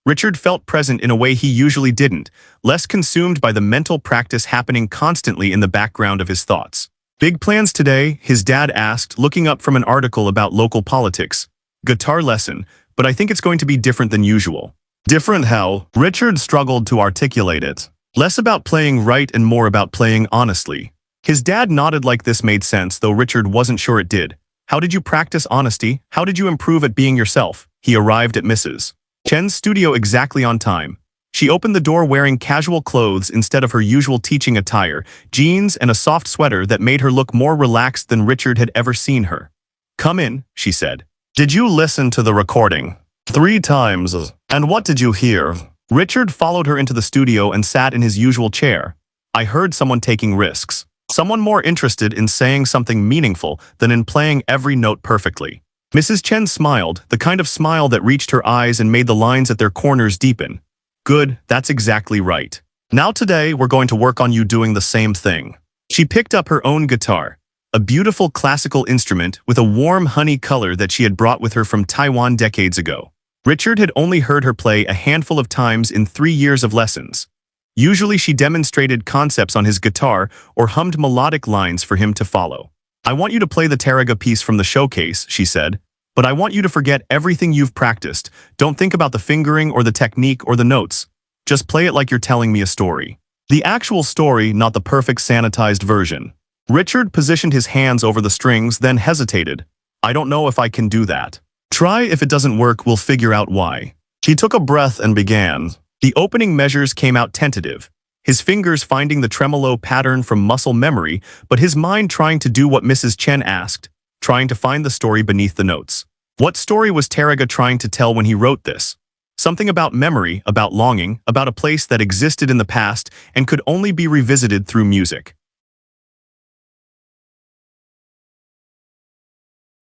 Richard felt present in a way he usually didn't, less consumed by the mental practice happening constantly in the background of his thoughts. Big plans today, his dad asked, looking up from an article about local politics. Guitar lesson, but I think it's going to be different than usual. Different how? Richard struggled to articulate it. Less about playing right and more about playing honestly. His dad nodded like this made sense, though Richard wasn't sure it did. How did you practice honesty? How did you improve at being yourself? He arrived at Mrs. Chen's studio exactly on time. She opened the door wearing casual clothes instead of her usual teaching attire, jeans and a soft sweater that made her look more relaxed than Richard had ever seen her. Come in, she said. Did you listen to the recording? 3 times. And what did you hear? Richard followed her into the studio and sat in his usual chair. I heard someone taking risks. Someone more interested in saying something meaningful than in playing every note perfectly. Mrs. Chen smiled, the kind of smile that reached her eyes and made the lines at their corners deepen. Good, that's exactly right. Now today, we're going to work on you doing the same thing. She picked up her own guitar, a beautiful classical instrument with a warm honey color that she had brought with her from Taiwan decades ago. Richard had only heard her play a handful of times in 3 years of lessons. Usually she demonstrated concepts on his guitar or hummed melodic lines for him to follow. I want you to play the Taraga piece from the showcase, she said, but I want you to forget everything you've practiced. Don't think about the fingering or the technique or the notes. Just play it like you're telling me a story. The actual story, not the perfect sanitized version. Richard positioned his hands over the strings, then hesitated. I don't know if I can do that. Try. If it doesn't work, we'll figure out why. He took a breath and began. The opening measures came out tentative, his fingers finding the tremolo pattern from muscle memory, but his mind trying to do what Mrs. Chen asked, trying to find the story beneath the notes. What story was Taraga trying to tell when he wrote this? Something about memory, about longing, about a place that existed in the past and could only be revisited through music.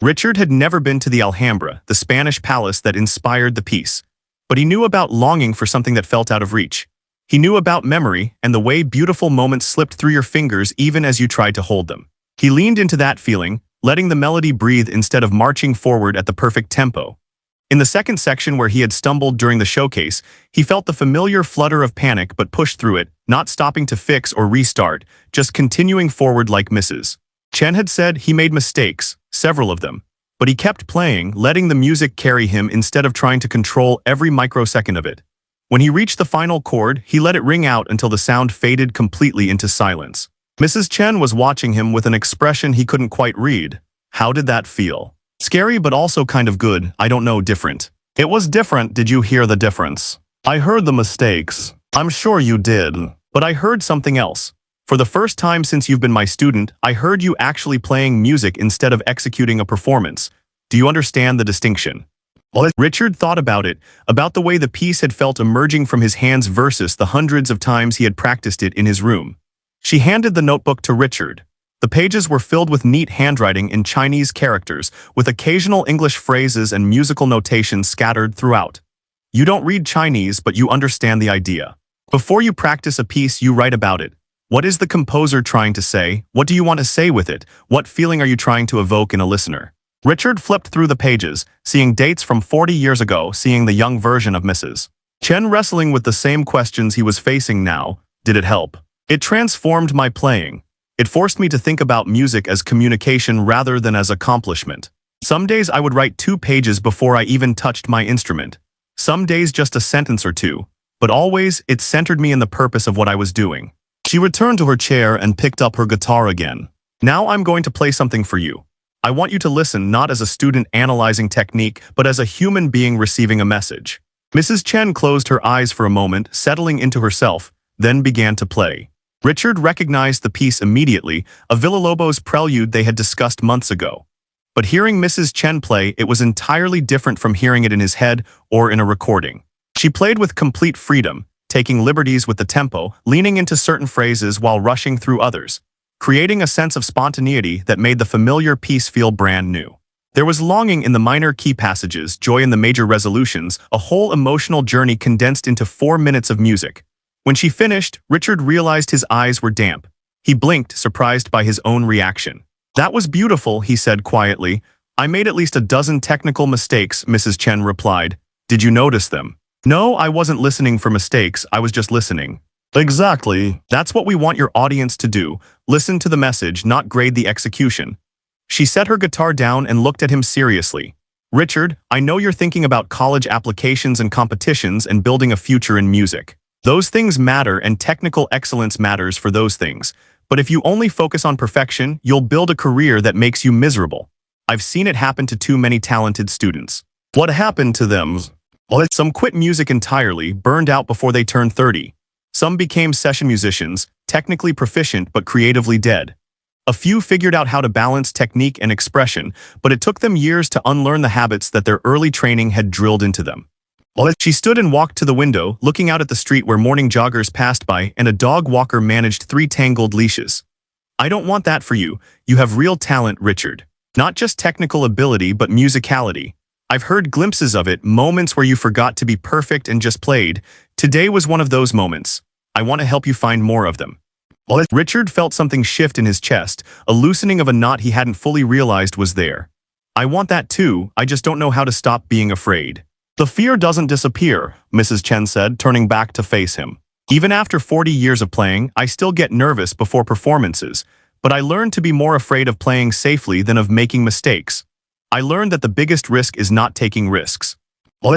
Richard had never been to the Alhambra, the Spanish palace that inspired the piece. But he knew about longing for something that felt out of reach. He knew about memory and the way beautiful moments slipped through your fingers even as you tried to hold them. He leaned into that feeling, letting the melody breathe instead of marching forward at the perfect tempo. In the second section where he had stumbled during the showcase, he felt the familiar flutter of panic but pushed through it, not stopping to fix or restart, just continuing forward like Mrs. Chen had said. He made mistakes, several of them. But he kept playing, letting the music carry him instead of trying to control every microsecond of it. When he reached the final chord, he let it ring out until the sound faded completely into silence. Mrs. Chen was watching him with an expression he couldn't quite read. How did that feel? Scary but also kind of good, I don't know, different. It was different. Did you hear the difference? I heard the mistakes. I'm sure you did. But I heard something else. For the first time since you've been my student, I heard you actually playing music instead of executing a performance. Do you understand the distinction? Well, Richard thought about it, about the way the piece had felt emerging from his hands versus the hundreds of times he had practiced it in his room. She handed the notebook to Richard. The pages were filled with neat handwriting in Chinese characters, with occasional English phrases and musical notations scattered throughout. You don't read Chinese, but you understand the idea. Before you practice a piece, you write about it. What is the composer trying to say? What do you want to say with it? What feeling are you trying to evoke in a listener? Richard flipped through the pages, seeing dates from 40 years ago, seeing the young version of Mrs. Chen wrestling with the same questions he was facing now. Did it help? It transformed my playing. It forced me to think about music as communication rather than as accomplishment. Some days I would write 2 pages before I even touched my instrument. Some days just a sentence or two, but always it centered me in the purpose of what I was doing. She returned to her chair and picked up her guitar again. Now I'm going to play something for you. I want you to listen not as a student analyzing technique, but as a human being receiving a message. Mrs. Chen closed her eyes for a moment, settling into herself, then began to play. Richard recognized the piece immediately, a Villalobos prelude they had discussed months ago. But hearing Mrs. Chen play, it was entirely different from hearing it in his head or in a recording. She played with complete freedom, taking liberties with the tempo, leaning into certain phrases while rushing through others, creating a sense of spontaneity that made the familiar piece feel brand new. There was longing in the minor key passages, joy in the major resolutions, a whole emotional journey condensed into 4 minutes of music. When she finished, Richard realized his eyes were damp. He blinked, surprised by his own reaction. "That was beautiful," he said quietly. "I made at least a dozen technical mistakes," Mrs. Chen replied. "Did you notice them?" "No, I wasn't listening for mistakes, I was just listening." "Exactly. That's what we want your audience to do. Listen to the message, not grade the execution." She set her guitar down and looked at him seriously. "Richard, I know you're thinking about college applications and competitions and building a future in music. Those things matter and technical excellence matters for those things. But if you only focus on perfection, you'll build a career that makes you miserable. I've seen it happen to too many talented students." "What happened to them?" "Some quit music entirely, burned out before they turned 30. Some became session musicians, technically proficient but creatively dead. A few figured out how to balance technique and expression, but it took them years to unlearn the habits that their early training had drilled into them." She stood and walked to the window, looking out at the street where morning joggers passed by and a dog walker managed 3 tangled leashes. "I don't want that for you. You have real talent, Richard. Not just technical ability, but musicality. I've heard glimpses of it, moments where you forgot to be perfect and just played. Today was one of those moments. I want to help you find more of them." Richard felt something shift in his chest, a loosening of a knot he hadn't fully realized was there. "I want that too, I just don't know how to stop being afraid." "The fear doesn't disappear," Mrs. Chen said, turning back to face him. "Even after 40 years of playing, I still get nervous before performances, but I learned to be more afraid of playing safely than of making mistakes. I learned that the biggest risk is not taking risks."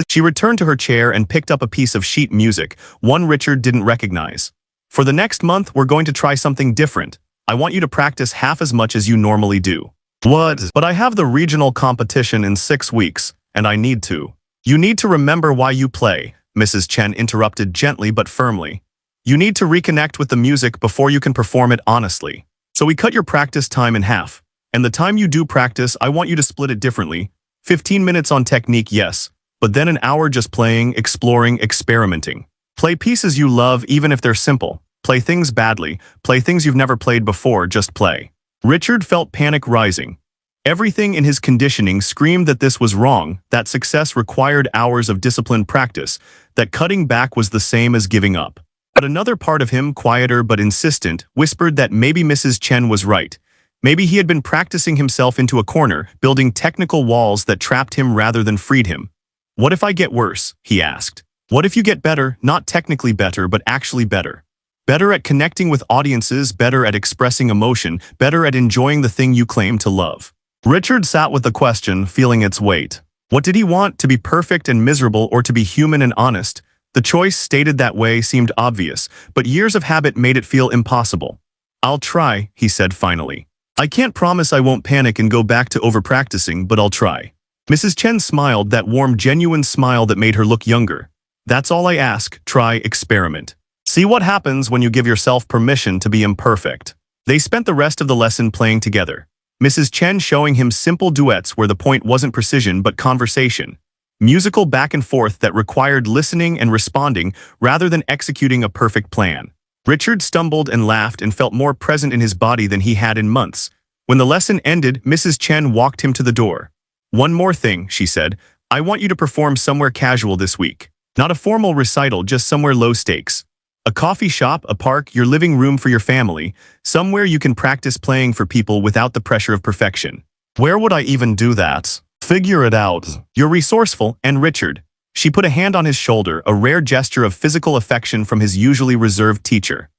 She returned to her chair and picked up a piece of sheet music, one Richard didn't recognize. "For the next month, we're going to try something different. I want you to practice half as much as you normally do." "What?" "But I have the regional competition in 6 weeks, and I need to." "You need to remember why you play," Mrs. Chen interrupted gently but firmly. "You need to reconnect with the music before you can perform it honestly. So we cut your practice time in half. And the time you do practice, I want you to split it differently. 15 minutes on technique, yes, but then an hour just playing, exploring, experimenting. Play pieces you love even if they're simple. Play things badly. Play things you've never played before, just play." Richard felt panic rising. Everything in his conditioning screamed that this was wrong, that success required hours of disciplined practice, that cutting back was the same as giving up. But another part of him, quieter but insistent, whispered that maybe Mrs. Chen was right. Maybe he had been practicing himself into a corner, building technical walls that trapped him rather than freed him. "What if I get worse?" he asked. "What if you get better, not technically better, but actually better? Better at connecting with audiences, better at expressing emotion, better at enjoying the thing you claim to love?" Richard sat with the question, feeling its weight. What did he want, to be perfect and miserable or to be human and honest? The choice stated that way seemed obvious, but years of habit made it feel impossible. "I'll try," he said finally. "I can't promise I won't panic and go back to overpracticing, but I'll try." Mrs. Chen smiled, that warm, genuine smile that made her look younger. "That's all I ask, try, experiment. See what happens when you give yourself permission to be imperfect." They spent the rest of the lesson playing together. Mrs. Chen showing him simple duets where the point wasn't precision but conversation. Musical back and forth that required listening and responding rather than executing a perfect plan. Richard stumbled and laughed and felt more present in his body than he had in months. When the lesson ended, Mrs. Chen walked him to the door. "One more thing," she said. "I want you to perform somewhere casual this week. Not a formal recital, just somewhere low stakes. A coffee shop, a park, your living room for your family, somewhere you can practice playing for people without the pressure of perfection." "Where would I even do that?" "Figure it out. You're resourceful." And Richard. She put a hand on his shoulder, a rare gesture of physical affection from his usually reserved teacher.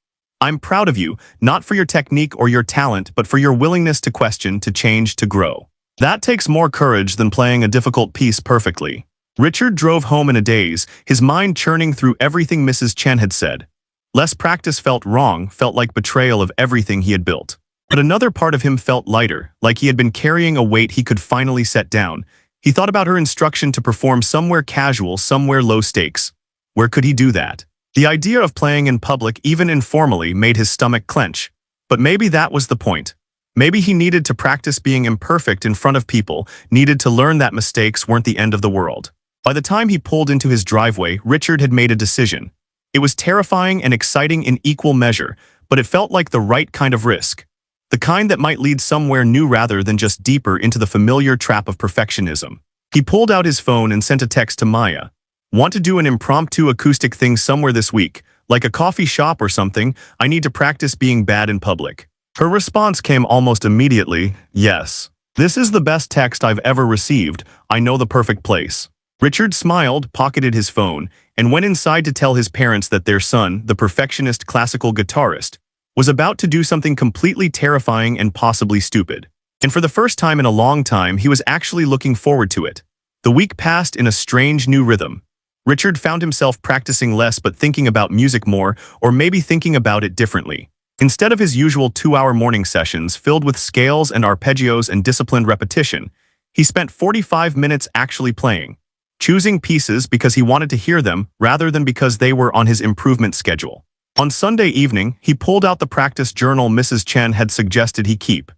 I'm proud of you, not for your technique or your talent, but for your willingness to question, to change, to grow. That takes more courage than playing a difficult piece perfectly. Richard drove home in a daze, his mind churning through everything Mrs. Chen had said. Less practice felt wrong, felt like betrayal of everything he had built. But another part of him felt lighter, like he had been carrying a weight he could finally set down. He thought about her instruction to perform somewhere casual, somewhere low stakes. Where could he do that? The idea of playing in public, even informally, made his stomach clench. But maybe that was the point. Maybe he needed to practice being imperfect in front of people, needed to learn that mistakes weren't the end of the world. By the time he pulled into his driveway, Richard had made a decision. It was terrifying and exciting in equal measure, but it felt like the right kind of risk. The kind that might lead somewhere new rather than just deeper into the familiar trap of perfectionism. He pulled out his phone and sent a text to Maya. Want to do an impromptu acoustic thing somewhere this week, like a coffee shop or something? I need to practice being bad in public. Her response came almost immediately, yes. This is the best text I've ever received. I know the perfect place. Richard smiled, pocketed his phone, and went inside to tell his parents that their son, the perfectionist classical guitarist, was about to do something completely terrifying and possibly stupid. And for the first time in a long time, he was actually looking forward to it. The week passed in a strange new rhythm. Richard found himself practicing less but thinking about music more, or maybe thinking about it differently. Instead of his usual 2-hour morning sessions filled with scales and arpeggios and disciplined repetition, he spent 45 minutes actually playing, choosing pieces because he wanted to hear them rather than because they were on his improvement schedule. On Sunday evening, he pulled out the practice journal Mrs. Chen had suggested he keep.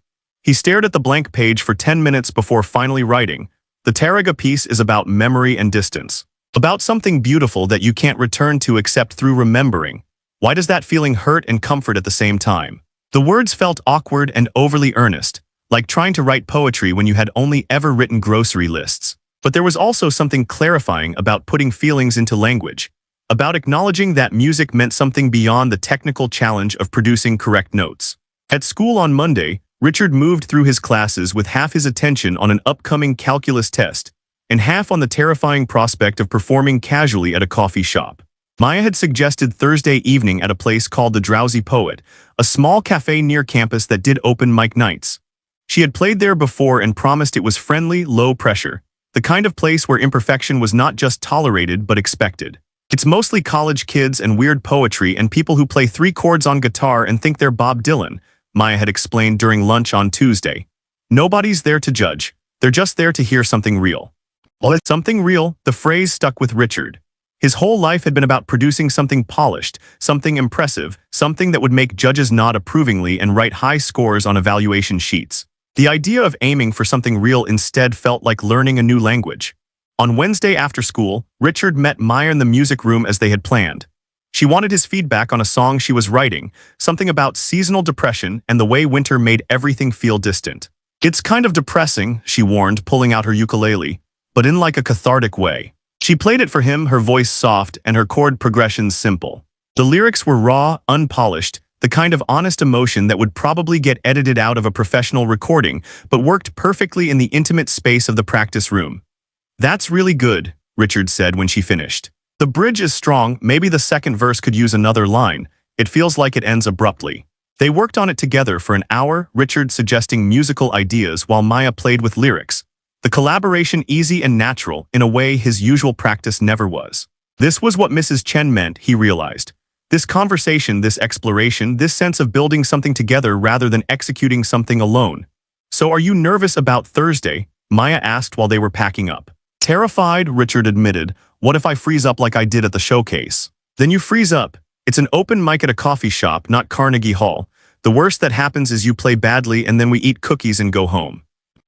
He stared at the blank page for 10 minutes before finally writing. The Taraga piece is about memory and distance. About something beautiful that you can't return to except through remembering. Why does that feeling hurt and comfort at the same time? The words felt awkward and overly earnest, like trying to write poetry when you had only ever written grocery lists. But there was also something clarifying about putting feelings into language, about acknowledging that music meant something beyond the technical challenge of producing correct notes. At school on Monday, Richard moved through his classes with half his attention on an upcoming calculus test, and half on the terrifying prospect of performing casually at a coffee shop. Maya had suggested Thursday evening at a place called The Drowsy Poet, a small cafe near campus that did open mic nights. She had played there before and promised it was friendly, low pressure, the kind of place where imperfection was not just tolerated but expected. It's mostly college kids and weird poetry and people who play 3 chords on guitar and think they're Bob Dylan, Maya had explained during lunch on Tuesday. Nobody's there to judge, they're just there to hear something real. Well, it's something real, the phrase stuck with Richard. His whole life had been about producing something polished, something impressive, something that would make judges nod approvingly and write high scores on evaluation sheets. The idea of aiming for something real instead felt like learning a new language. On Wednesday after school, Richard met Maya in the music room as they had planned. She wanted his feedback on a song she was writing, something about seasonal depression and the way winter made everything feel distant. It's kind of depressing, she warned, pulling out her ukulele, but in like a cathartic way. She played it for him, her voice soft and her chord progressions simple. The lyrics were raw, unpolished, the kind of honest emotion that would probably get edited out of a professional recording, but worked perfectly in the intimate space of the practice room. That's really good, Richard said when she finished. The bridge is strong, maybe the second verse could use another line. It feels like it ends abruptly. They worked on it together for an hour, Richard suggesting musical ideas while Maya played with lyrics. The collaboration easy and natural in a way his usual practice never was. This was what Mrs. Chen meant, he realized. This conversation, this exploration, this sense of building something together rather than executing something alone. So are you nervous about Thursday? Maya asked while they were packing up. Terrified, Richard admitted. What if I freeze up like I did at the showcase? Then you freeze up. It's an open mic at a coffee shop, not Carnegie Hall. The worst that happens is you play badly and then we eat cookies and go home.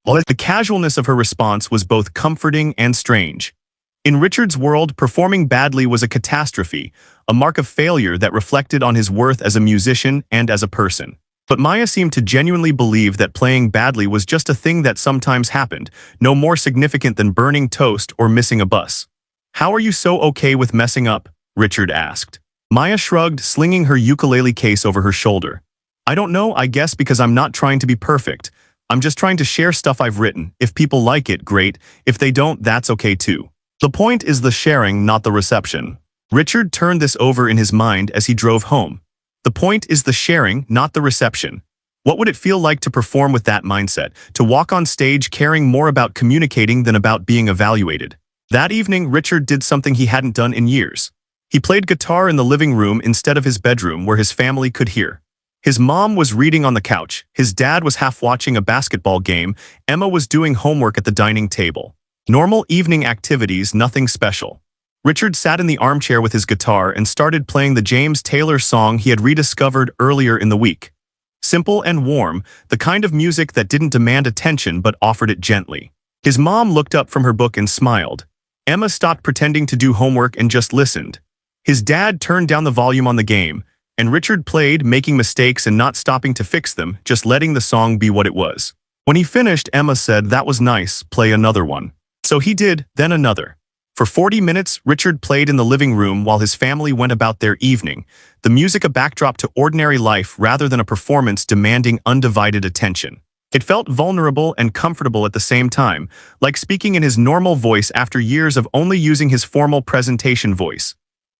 Well, the casualness of her response was both comforting and strange. In Richard's world, performing badly was a catastrophe, a mark of failure that reflected on his worth as a musician and as a person. But Maya seemed to genuinely believe that playing badly was just a thing that sometimes happened, no more significant than burning toast or missing a bus. How are you so okay with messing up? Richard asked. Maya shrugged, slinging her ukulele case over her shoulder. I don't know, I guess because I'm not trying to be perfect. I'm just trying to share stuff I've written. If people like it, great. If they don't, that's okay too. The point is the sharing, not the reception. Richard turned this over in his mind as he drove home. The point is the sharing, not the reception. What would it feel like to perform with that mindset, to walk on stage caring more about communicating than about being evaluated? That evening, Richard did something he hadn't done in years. He played guitar in the living room instead of his bedroom where his family could hear. His mom was reading on the couch, his dad was half watching a basketball game, Emma was doing homework at the dining table. Normal evening activities, nothing special. Richard sat in the armchair with his guitar and started playing the James Taylor song he had rediscovered earlier in the week. Simple and warm, the kind of music that didn't demand attention but offered it gently. His mom looked up from her book and smiled. Emma stopped pretending to do homework and just listened. His dad turned down the volume on the game, and Richard played, making mistakes and not stopping to fix them, just letting the song be what it was. When he finished, Emma said, "That was nice, play another one." So he did, then another. For 40 minutes, Richard played in the living room while his family went about their evening, the music a backdrop to ordinary life rather than a performance demanding undivided attention. It felt vulnerable and comfortable at the same time, like speaking in his normal voice after years of only using his formal presentation voice.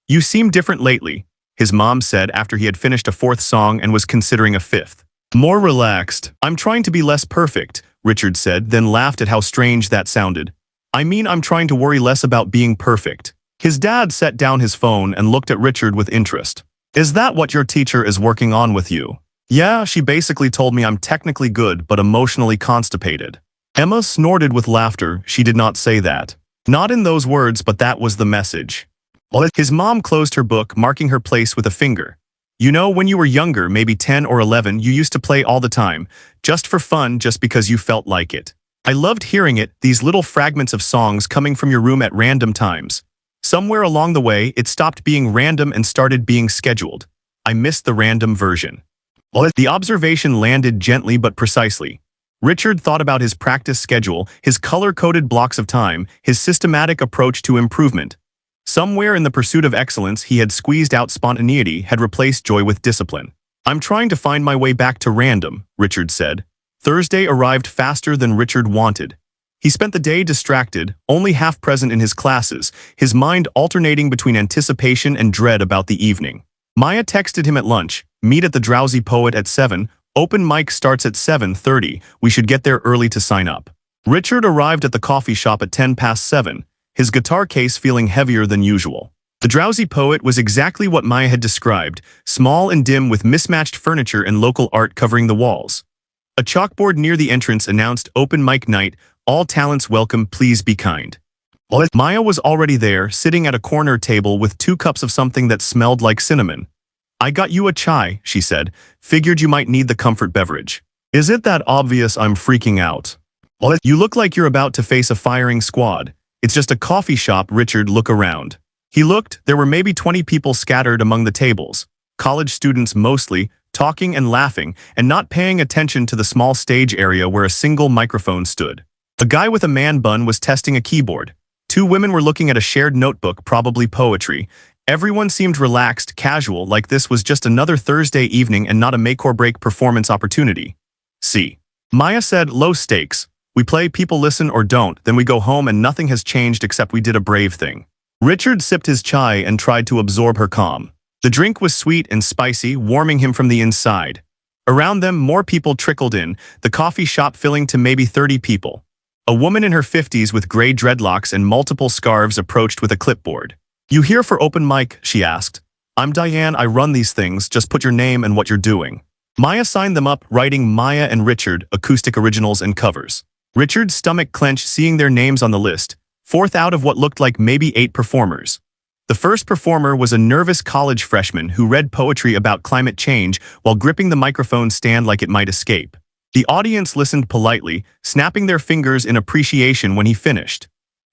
"You seem different lately," his mom said after he had finished a fourth song and was considering a fifth. "More relaxed." "I'm trying to be less perfect," Richard said, then laughed at how strange that sounded. "I mean, I'm trying to worry less about being perfect." His dad set down his phone and looked at Richard with interest. "Is that what your teacher is working on with you?" "Yeah, she basically told me I'm technically good but emotionally constipated." Emma snorted with laughter. She did not say that. Not in those words, but that was the message. His mom closed her book, marking her place with a finger. "You know, when you were younger, maybe 10 or 11, you used to play all the time, just for fun, just because you felt like it. I loved hearing it, these little fragments of songs coming from your room at random times. Somewhere along the way, it stopped being random and started being scheduled. I missed the random version." The observation landed gently but precisely. Richard thought about his practice schedule, his color-coded blocks of time, his systematic approach to improvement. Somewhere in the pursuit of excellence, he had squeezed out spontaneity, had replaced joy with discipline. "I'm trying to find my way back to random," Richard said. Thursday arrived faster than Richard wanted. He spent the day distracted, only half present in his classes, his mind alternating between anticipation and dread about the evening. Maya texted him at lunch, "Meet at the Drowsy Poet at 7, open mic starts at 7:30, we should get there early to sign up." Richard arrived at the coffee shop at 7:10, his guitar case feeling heavier than usual. The Drowsy Poet was exactly what Maya had described, small and dim with mismatched furniture and local art covering the walls. A chalkboard near the entrance announced open mic night, all talents welcome, please be kind. Maya was already there, sitting at a corner table with 2 cups of something that smelled like cinnamon. "I got you a chai," she said, "figured you might need the comfort beverage." "Is it that obvious I'm freaking out?" "You look like you're about to face a firing squad. It's just a coffee shop." Richard looked around. He looked, there were maybe 20 people scattered among the tables. College students mostly, talking and laughing, and not paying attention to the small stage area where a single microphone stood. A guy with a man bun was testing a keyboard. 2 women were looking at a shared notebook, probably poetry. Everyone seemed relaxed, casual, like this was just another Thursday evening and not a make-or-break performance opportunity. "See," Maya said, "low stakes. We play, people listen or don't, then we go home and nothing has changed except we did a brave thing." Richard sipped his chai and tried to absorb her calm. The drink was sweet and spicy, warming him from the inside. Around them, more people trickled in, the coffee shop filling to maybe 30 people. A woman in her 50s with gray dreadlocks and multiple scarves approached with a clipboard. "You here for open mic?" she asked. "I'm Diane, I run these things, just put your name and what you're doing." Maya signed them up, writing Maya and Richard, acoustic originals and covers. Richard's stomach clenched seeing their names on the list, 4th out of what looked like maybe 8 performers. The first performer was a nervous college freshman who read poetry about climate change while gripping the microphone stand like it might escape. The audience listened politely, snapping their fingers in appreciation when he finished.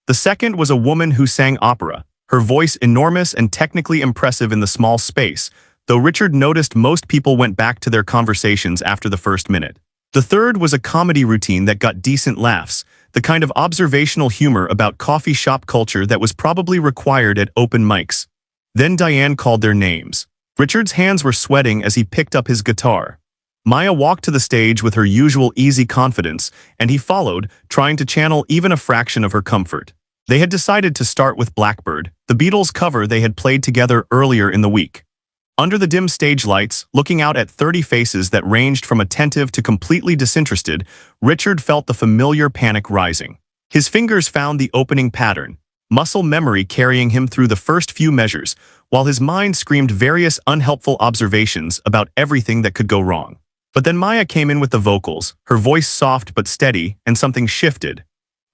The second was a woman who sang opera, her voice enormous and technically impressive in the small space, though Richard noticed most people went back to their conversations after the first minute. The third was a comedy routine that got decent laughs, the kind of observational humor about coffee shop culture that was probably required at open mics. Then Diane called their names. Richard's hands were sweating as he picked up his guitar. Maya walked to the stage with her usual easy confidence, and he followed, trying to channel even a fraction of her comfort. They had decided to start with Blackbird, the Beatles cover they had played together earlier in the week. Under the dim stage lights, looking out at 30 faces that ranged from attentive to completely disinterested, Richard felt the familiar panic rising. His fingers found the opening pattern, muscle memory carrying him through the first few measures, while his mind screamed various unhelpful observations about everything that could go wrong. But then Maya came in with the vocals, her voice soft but steady, and something shifted.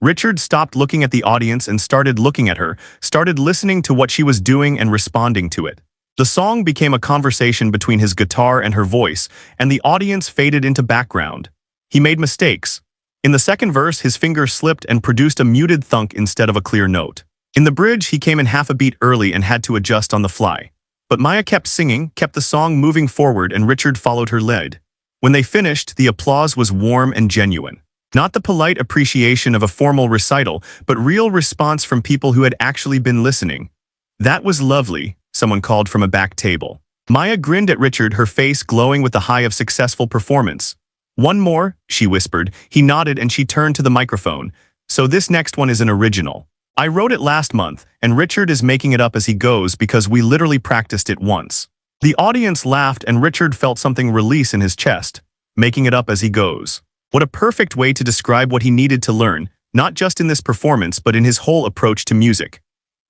Richard stopped looking at the audience and started looking at her, started listening to what she was doing and responding to it. The song became a conversation between his guitar and her voice, and the audience faded into background. He made mistakes. In the second verse, his finger slipped and produced a muted thunk instead of a clear note. In the bridge, he came in half a beat early and had to adjust on the fly. But Maya kept singing, kept the song moving forward, and Richard followed her lead. When they finished, the applause was warm and genuine. Not the polite appreciation of a formal recital, but real response from people who had actually been listening. "That was lovely," someone called from a back table. Maya grinned at Richard, her face glowing with the high of successful performance. "One more," she whispered. He nodded and she turned to the microphone. "So this next one is an original. I wrote it last month, and Richard is making it up as he goes because we literally practiced it once." The audience laughed and Richard felt something release in his chest. Making it up as he goes. What a perfect way to describe what he needed to learn, not just in this performance but in his whole approach to music.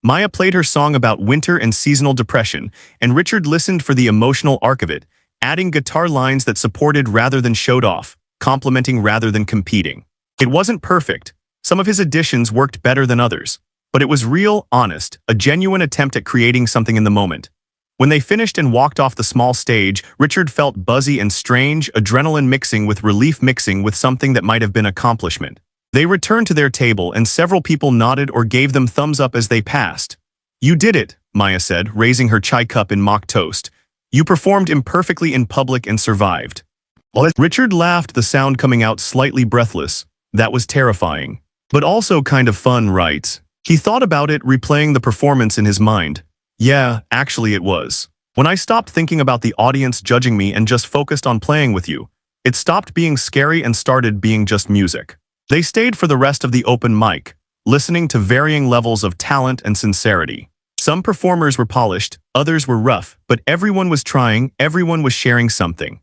Maya played her song about winter and seasonal depression, and Richard listened for the emotional arc of it, adding guitar lines that supported rather than showed off, complimenting rather than competing. It wasn't perfect. Some of his additions worked better than others, but it was real, honest, a genuine attempt at creating something in the moment. When they finished and walked off the small stage, Richard felt buzzy and strange, adrenaline mixing with relief mixing with something that might have been accomplishment. They returned to their table and several people nodded or gave them thumbs up as they passed. "You did it," Maya said, raising her chai cup in mock toast. "You performed imperfectly in public and survived." Richard laughed, the sound coming out slightly breathless. "That was terrifying. But also kind of fun, right?" He thought about it, replaying the performance in his mind. "Yeah, actually it was. When I stopped thinking about the audience judging me and just focused on playing with you, it stopped being scary and started being just music." They stayed for the rest of the open mic, listening to varying levels of talent and sincerity. Some performers were polished, others were rough, but everyone was trying, everyone was sharing something.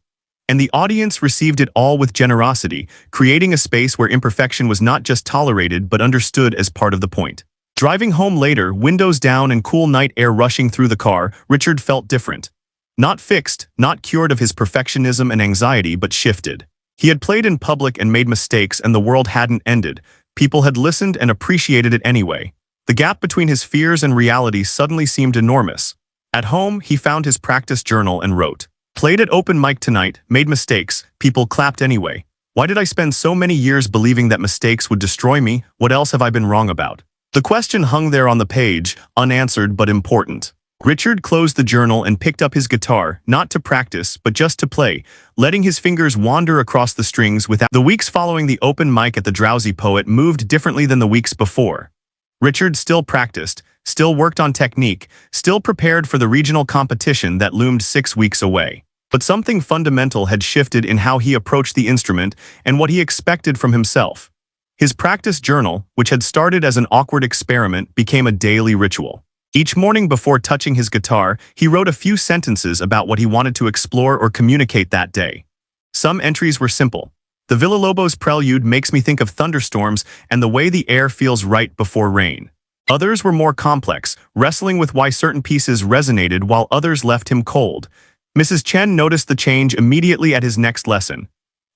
And the audience received it all with generosity, creating a space where imperfection was not just tolerated but understood as part of the point. Driving home later, windows down and cool night air rushing through the car, Richard felt different. Not fixed, not cured of his perfectionism and anxiety, but shifted. He had played in public and made mistakes, and the world hadn't ended. People had listened and appreciated it anyway. The gap between his fears and reality suddenly seemed enormous. At home, he found his practice journal and wrote, "Played at open mic tonight, made mistakes, people clapped anyway. Why did I spend so many years believing that mistakes would destroy me? What else have I been wrong about?" The question hung there on the page, unanswered but important. Richard closed the journal and picked up his guitar, not to practice, but just to play, letting his fingers wander across the strings without. The weeks following the open mic at the Drowsy Poet moved differently than the weeks before. Richard still practiced, still worked on technique, still prepared for the regional competition that loomed 6 weeks away. But something fundamental had shifted in how he approached the instrument and what he expected from himself. His practice journal, which had started as an awkward experiment, became a daily ritual. Each morning before touching his guitar, he wrote a few sentences about what he wanted to explore or communicate that day. Some entries were simple. "The Villalobos prelude makes me think of thunderstorms and the way the air feels right before rain." Others were more complex, wrestling with why certain pieces resonated while others left him cold. Mrs. Chen noticed the change immediately at his next lesson.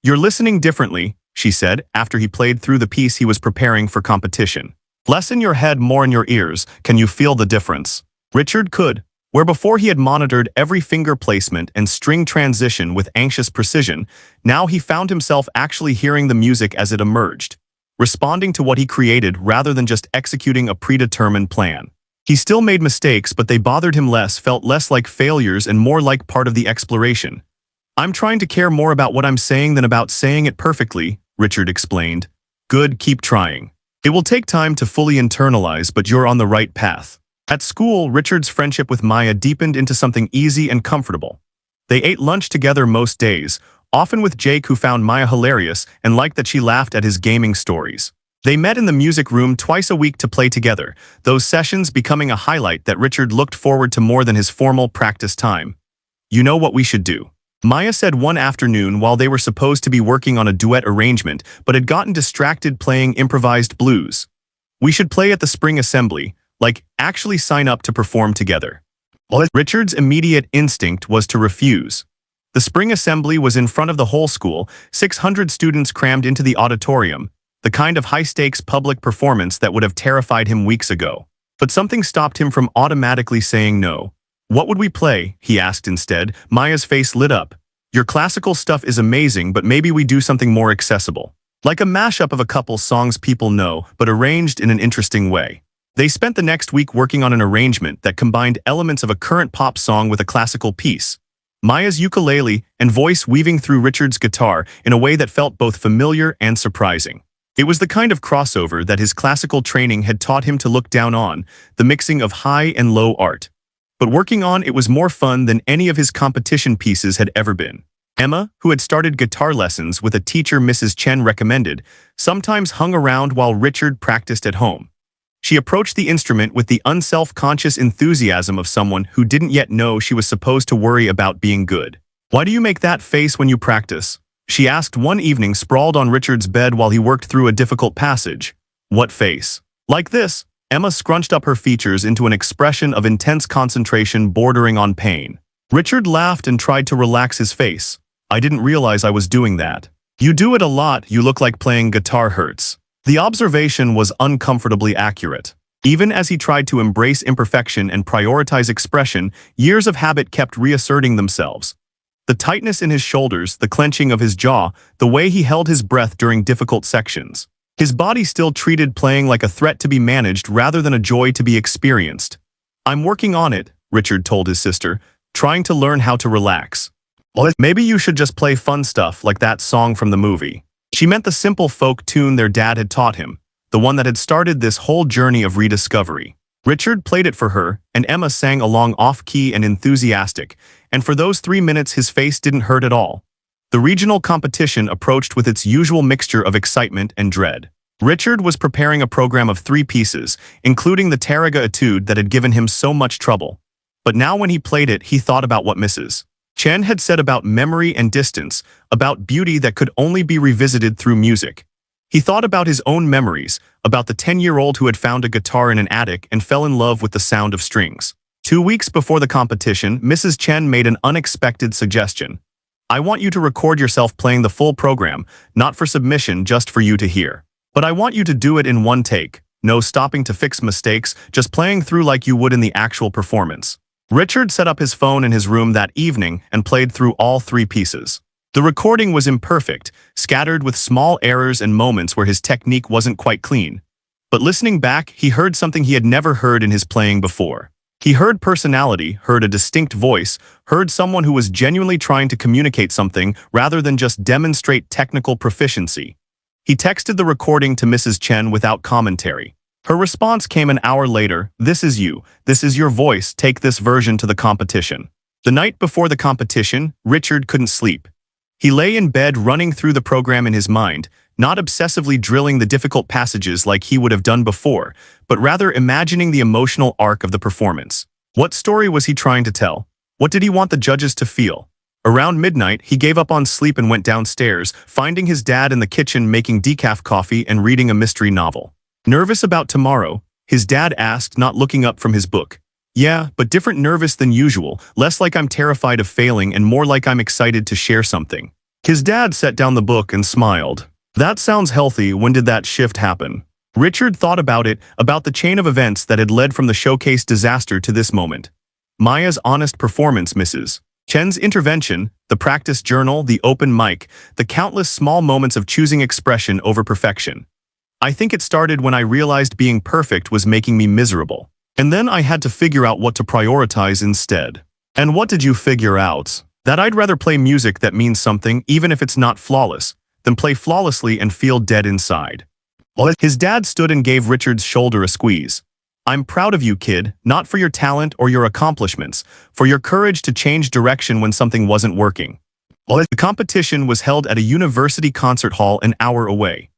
"You're listening differently," she said, after he played through the piece he was preparing for competition. "Less in your head, more in your ears. Can you feel the difference?" Richard could. Where before he had monitored every finger placement and string transition with anxious precision, now he found himself actually hearing the music as it emerged, responding to what he created rather than just executing a predetermined plan. He still made mistakes, but they bothered him less, felt less like failures and more like part of the exploration. "I'm trying to care more about what I'm saying than about saying it perfectly," Richard explained. "Good, keep trying. It will take time to fully internalize, but you're on the right path." At school, Richard's friendship with Maya deepened into something easy and comfortable. They ate lunch together most days, often with Jake, who found Maya hilarious and liked that she laughed at his gaming stories. They met in the music room twice a week to play together, those sessions becoming a highlight that Richard looked forward to more than his formal practice time. You know what we should do? Maya said one afternoon while they were supposed to be working on a duet arrangement but had gotten distracted playing improvised blues. We should play at the spring assembly, like actually sign up to perform together. Richard's immediate instinct was to refuse. The spring assembly was in front of the whole school, 600 students crammed into the auditorium, the kind of high-stakes public performance that would have terrified him weeks ago. But something stopped him from automatically saying no. What would we play? He asked instead. Maya's face lit up. Your classical stuff is amazing, but maybe we do something more accessible. Like a mashup of a couple songs people know, but arranged in an interesting way. They spent the next week working on an arrangement that combined elements of a current pop song with a classical piece. Maya's ukulele and voice weaving through Richard's guitar in a way that felt both familiar and surprising. It was the kind of crossover that his classical training had taught him to look down on, the mixing of high and low art. But working on it was more fun than any of his competition pieces had ever been. Emma, who had started guitar lessons with a teacher Mrs. Chen recommended, sometimes hung around while Richard practiced at home. She approached the instrument with the unself-conscious enthusiasm of someone who didn't yet know she was supposed to worry about being good. Why do you make that face when you practice? She asked one evening sprawled on Richard's bed while he worked through a difficult passage. What face? Like this. Emma scrunched up her features into an expression of intense concentration bordering on pain. Richard laughed and tried to relax his face. I didn't realize I was doing that. You do it a lot, you look like playing guitar hurts. The observation was uncomfortably accurate. Even as he tried to embrace imperfection and prioritize expression, years of habit kept reasserting themselves. The tightness in his shoulders, the clenching of his jaw, the way he held his breath during difficult sections. His body still treated playing like a threat to be managed rather than a joy to be experienced. I'm working on it, Richard told his sister, trying to learn how to relax. Maybe you should just play fun stuff like that song from the movie. She meant the simple folk tune their dad had taught him, the one that had started this whole journey of rediscovery. Richard played it for her, and Emma sang along off-key and enthusiastic, and for those 3 minutes his face didn't hurt at all. The regional competition approached with its usual mixture of excitement and dread. Richard was preparing a program of 3 pieces, including the Taraga etude that had given him so much trouble. But now when he played it, he thought about what Mrs. Chen had said about memory and distance, about beauty that could only be revisited through music. He thought about his own memories, about the 10-year-old who had found a guitar in an attic and fell in love with the sound of strings. 2 weeks before the competition, Mrs. Chen made an unexpected suggestion. I want you to record yourself playing the full program, not for submission, just for you to hear. But I want you to do it in one take, no stopping to fix mistakes, just playing through like you would in the actual performance. Richard set up his phone in his room that evening and played through all 3 pieces. The recording was imperfect, scattered with small errors and moments where his technique wasn't quite clean. But listening back, he heard something he had never heard in his playing before. He heard personality, heard a distinct voice, heard someone who was genuinely trying to communicate something rather than just demonstrate technical proficiency. He texted the recording to Mrs. Chen without commentary. Her response came an hour later. This is you. This is your voice. Take this version to the competition. The night before the competition, Richard couldn't sleep. He lay in bed running through the program in his mind, not obsessively drilling the difficult passages like he would have done before, but rather imagining the emotional arc of the performance. What story was he trying to tell? What did he want the judges to feel? Around midnight, he gave up on sleep and went downstairs, finding his dad in the kitchen making decaf coffee and reading a mystery novel. Nervous about tomorrow? His dad asked, not looking up from his book. Yeah, but different nervous than usual, less like I'm terrified of failing and more like I'm excited to share something. His dad set down the book and smiled. That sounds healthy. When did that shift happen? Richard thought about it, about the chain of events that had led from the showcase disaster to this moment. Maya's honest performance, Mrs. Chen's intervention, the practice journal, the open mic, the countless small moments of choosing expression over perfection. I think it started when I realized being perfect was making me miserable. And then I had to figure out what to prioritize instead. And what did you figure out? That I'd rather play music that means something, even if it's not flawless, than play flawlessly and feel dead inside. His dad stood and gave Richard's shoulder a squeeze. I'm proud of you, kid, not for your talent or your accomplishments, for your courage to change direction when something wasn't working. The competition was held at a university concert hall an hour away.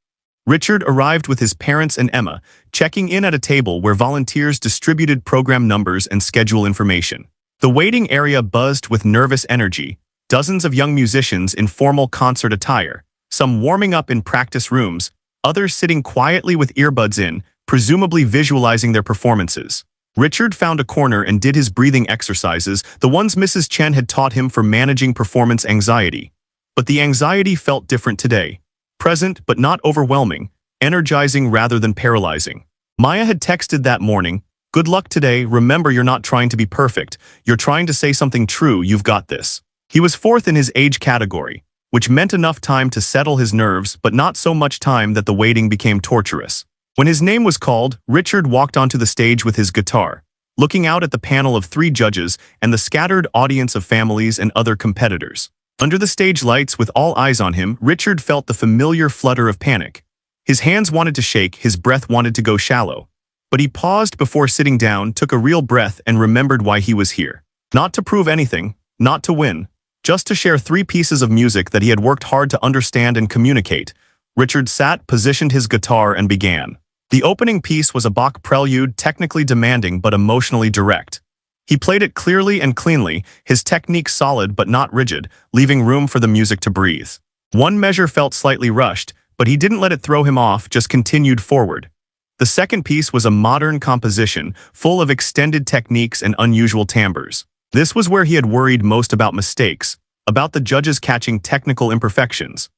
Richard arrived with his parents and Emma, checking in at a table where volunteers distributed program numbers and schedule information. The waiting area buzzed with nervous energy, dozens of young musicians in formal concert attire, some warming up in practice rooms, others sitting quietly with earbuds in, presumably visualizing their performances. Richard found a corner and did his breathing exercises, the ones Mrs. Chen had taught him for managing performance anxiety. But the anxiety felt different today. Present but not overwhelming, energizing rather than paralyzing. Maya had texted that morning, "Good luck today, remember you're not trying to be perfect, you're trying to say something true, you've got this." He was fourth in his age category, which meant enough time to settle his nerves but not so much time that the waiting became torturous. When his name was called, Richard walked onto the stage with his guitar, looking out at the panel of 3 judges and the scattered audience of families and other competitors. Under the stage lights with all eyes on him, Richard felt the familiar flutter of panic. His hands wanted to shake, his breath wanted to go shallow. But he paused before sitting down, took a real breath and remembered why he was here. Not to prove anything, not to win, just to share 3 pieces of music that he had worked hard to understand and communicate. Richard sat, positioned his guitar and began. The opening piece was a Bach prelude, technically demanding but emotionally direct. He played it clearly and cleanly, his technique solid but not rigid, leaving room for the music to breathe. One measure felt slightly rushed, but he didn't let it throw him off, just continued forward. The second piece was a modern composition, full of extended techniques and unusual timbres. This was where he had worried most about mistakes, about the judges catching technical imperfections.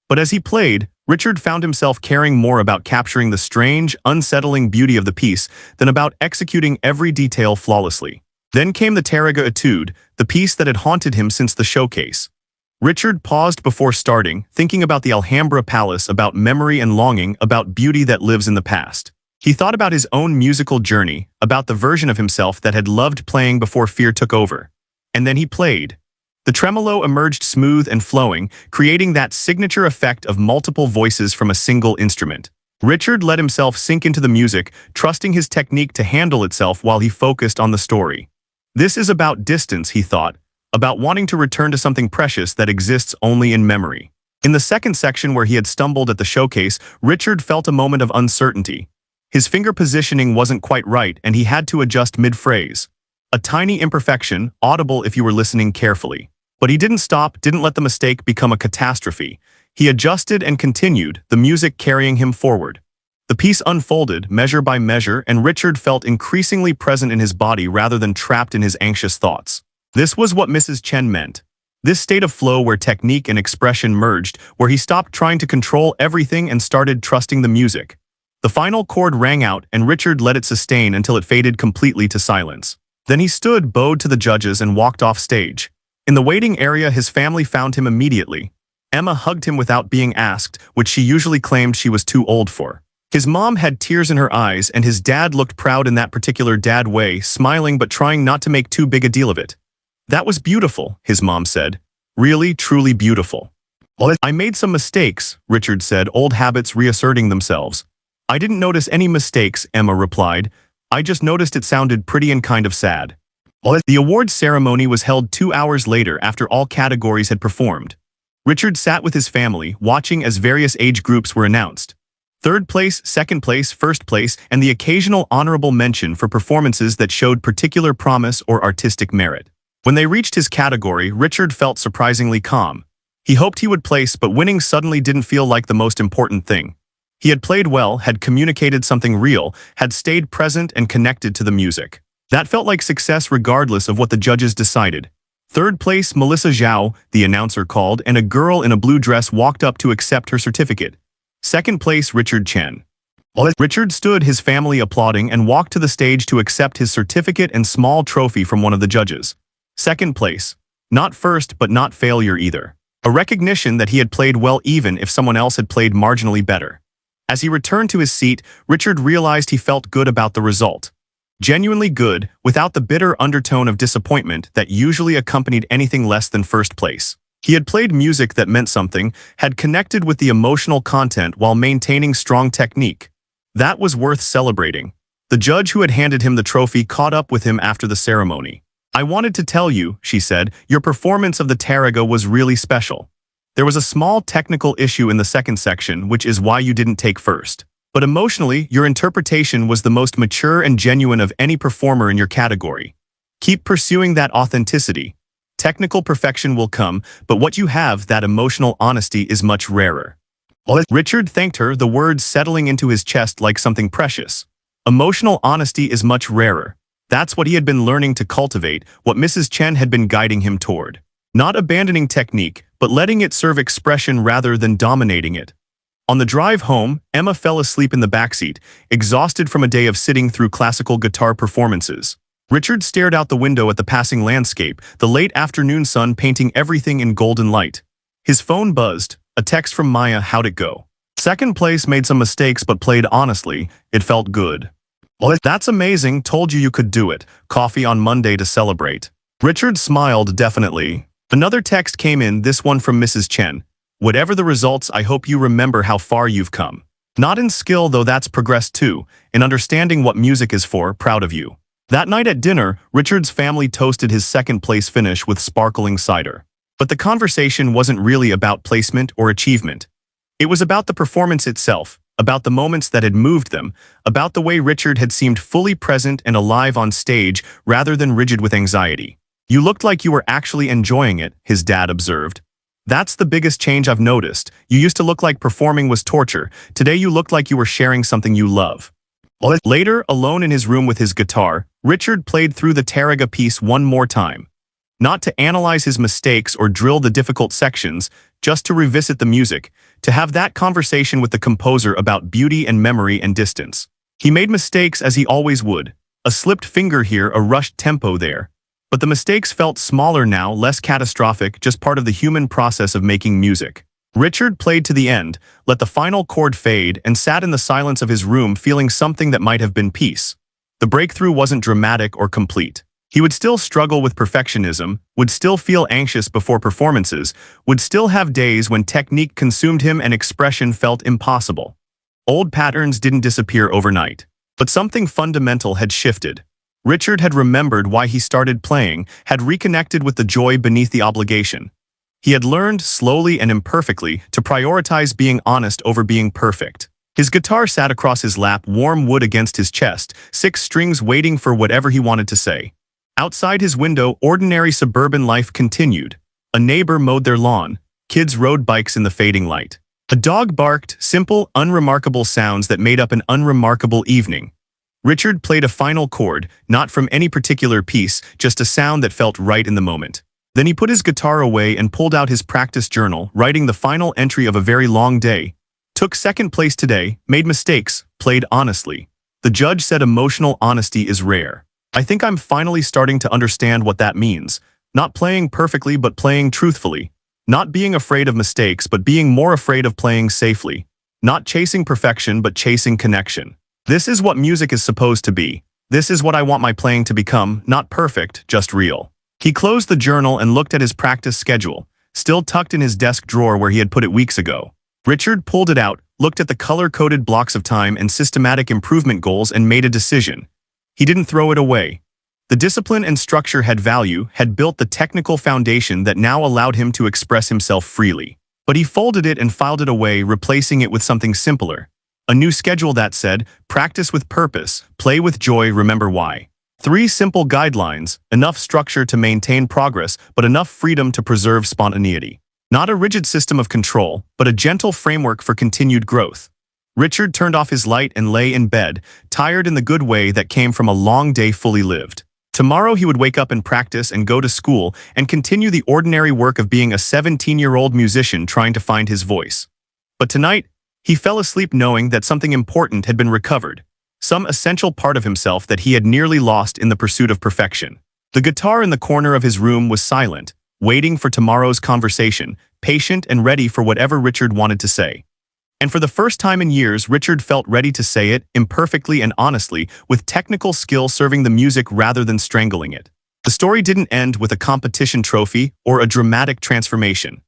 But as he played, Richard found himself caring more about capturing the strange, unsettling beauty of the piece than about executing every detail flawlessly. Then came the Tarraga Etude, the piece that had haunted him since the showcase. Richard paused before starting, thinking about the Alhambra Palace, about memory and longing, about beauty that lives in the past. He thought about his own musical journey, about the version of himself that had loved playing before fear took over. And then he played. The tremolo emerged smooth and flowing, creating that signature effect of multiple voices from a single instrument. Richard let himself sink into the music, trusting his technique to handle itself while he focused on the story. This is about distance, he thought, about wanting to return to something precious that exists only in memory. In the second section where he had stumbled at the showcase, Richard felt a moment of uncertainty. His finger positioning wasn't quite right and he had to adjust mid-phrase. A tiny imperfection, audible if you were listening carefully. But he didn't stop, didn't let the mistake become a catastrophe. He adjusted and continued, the music carrying him forward. The piece unfolded, measure by measure, and Richard felt increasingly present in his body rather than trapped in his anxious thoughts. This was what Mrs. Chen meant. This state of flow where technique and expression merged, where he stopped trying to control everything and started trusting the music. The final chord rang out, and Richard let it sustain until it faded completely to silence. Then he stood, bowed to the judges, and walked off stage. In the waiting area, his family found him immediately. Emma hugged him without being asked, which she usually claimed she was too old for. His mom had tears in her eyes, and his dad looked proud in that particular dad way, smiling but trying not to make too big a deal of it. "That was beautiful," his mom said. "Really, truly beautiful." "I made some mistakes," Richard said, old habits reasserting themselves. "I didn't notice any mistakes," Emma replied. "I just noticed it sounded pretty and kind of sad." The awards ceremony was held 2 hours later after all categories had performed. Richard sat with his family, watching as various age groups were announced. Third place, second place, first place, and the occasional honorable mention for performances that showed particular promise or artistic merit. When they reached his category, Richard felt surprisingly calm. He hoped he would place, but winning suddenly didn't feel like the most important thing. He had played well, had communicated something real, had stayed present and connected to the music. That felt like success regardless of what the judges decided. Third place, Melissa Zhao, the announcer called, and a girl in a blue dress walked up to accept her certificate. Second place, Richard Chen. Richard stood, his family applauding, and walked to the stage to accept his certificate and small trophy from one of the judges. Second place. Not first, but not failure either. A recognition that he had played well even if someone else had played marginally better. As he returned to his seat, Richard realized he felt good about the result. Genuinely good, without the bitter undertone of disappointment that usually accompanied anything less than first place. He had played music that meant something, had connected with the emotional content while maintaining strong technique. That was worth celebrating. The judge who had handed him the trophy caught up with him after the ceremony. "I wanted to tell you," she said, "your performance of the Tarraga was really special. There was a small technical issue in the second section, which is why you didn't take first. But emotionally, your interpretation was the most mature and genuine of any performer in your category. Keep pursuing that authenticity. Technical perfection will come, but what you have, that emotional honesty, is much rarer. Richard thanked her, the words settling into his chest like something precious. Emotional honesty is much rarer. That's what he had been learning to cultivate, what Mrs. Chen had been guiding him toward. Not abandoning technique, but letting it serve expression rather than dominating it. On the drive home, Emma fell asleep in the backseat, exhausted from a day of sitting through classical guitar performances. Richard stared out the window at the passing landscape, the late afternoon sun painting everything in golden light. His phone buzzed, a text from Maya. How'd it go? Second place, made some mistakes but played honestly. It felt good. That's amazing, told you could do it. Coffee on Monday to celebrate. Richard smiled definitely. Another text came in, this one from Mrs. Chen. Whatever the results, I hope you remember how far you've come. Not in skill, though that's progressed too, in understanding what music is for, proud of you. That night at dinner, Richard's family toasted his second-place finish with sparkling cider. But the conversation wasn't really about placement or achievement. It was about the performance itself, about the moments that had moved them, about the way Richard had seemed fully present and alive on stage rather than rigid with anxiety. You looked like you were actually enjoying it, his dad observed. That's the biggest change I've noticed. You used to look like performing was torture. Today you looked like you were sharing something you love. Later, alone in his room with his guitar, Richard played through the Taraga piece one more time. Not to analyze his mistakes or drill the difficult sections, just to revisit the music, to have that conversation with the composer about beauty and memory and distance. He made mistakes as he always would. A slipped finger here, a rushed tempo there. But the mistakes felt smaller now, less catastrophic, just part of the human process of making music. Richard played to the end, let the final chord fade, and sat in the silence of his room feeling something that might have been peace. The breakthrough wasn't dramatic or complete. He would still struggle with perfectionism, would still feel anxious before performances, would still have days when technique consumed him and expression felt impossible. Old patterns didn't disappear overnight. But something fundamental had shifted. Richard had remembered why he started playing, had reconnected with the joy beneath the obligation. He had learned, slowly and imperfectly, to prioritize being honest over being perfect. His guitar sat across his lap, warm wood against his chest, 6 strings waiting for whatever he wanted to say. Outside his window, ordinary suburban life continued. A neighbor mowed their lawn. Kids rode bikes in the fading light. A dog barked, simple, unremarkable sounds that made up an unremarkable evening. Richard played a final chord, not from any particular piece, just a sound that felt right in the moment. Then he put his guitar away and pulled out his practice journal, writing the final entry of a very long day. Took second place today, made mistakes, played honestly. The judge said emotional honesty is rare. I think I'm finally starting to understand what that means. Not playing perfectly but playing truthfully. Not being afraid of mistakes but being more afraid of playing safely. Not chasing perfection but chasing connection. This is what music is supposed to be. This is what I want my playing to become, not perfect, just real. He closed the journal and looked at his practice schedule, still tucked in his desk drawer where he had put it weeks ago. Richard pulled it out, looked at the color-coded blocks of time and systematic improvement goals and made a decision. He didn't throw it away. The discipline and structure had value, had built the technical foundation that now allowed him to express himself freely. But he folded it and filed it away, replacing it with something simpler. A new schedule that said, practice with purpose, play with joy, remember why. 3 simple guidelines, enough structure to maintain progress, but enough freedom to preserve spontaneity. Not a rigid system of control, but a gentle framework for continued growth. Richard turned off his light and lay in bed, tired in the good way that came from a long day fully lived. Tomorrow he would wake up and practice and go to school and continue the ordinary work of being a 17-year-old musician trying to find his voice. But tonight, he fell asleep knowing that something important had been recovered. Some essential part of himself that he had nearly lost in the pursuit of perfection. The guitar in the corner of his room was silent, waiting for tomorrow's conversation, patient and ready for whatever Richard wanted to say. And for the first time in years, Richard felt ready to say it, imperfectly and honestly, with technical skill serving the music rather than strangling it. The story didn't end with a competition trophy or a dramatic transformation.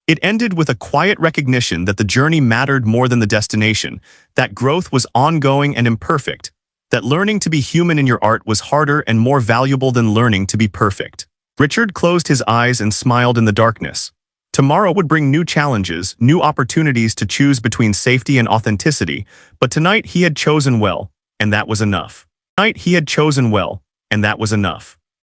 It ended with a quiet recognition that the journey mattered more than the destination, that growth was ongoing and imperfect, that learning to be human in your art was harder and more valuable than learning to be perfect. Richard closed his eyes and smiled in the darkness. Tomorrow would bring new challenges, new opportunities to choose between safety and authenticity, but tonight he had chosen well, and that was enough. Tonight he had chosen well, and that was enough.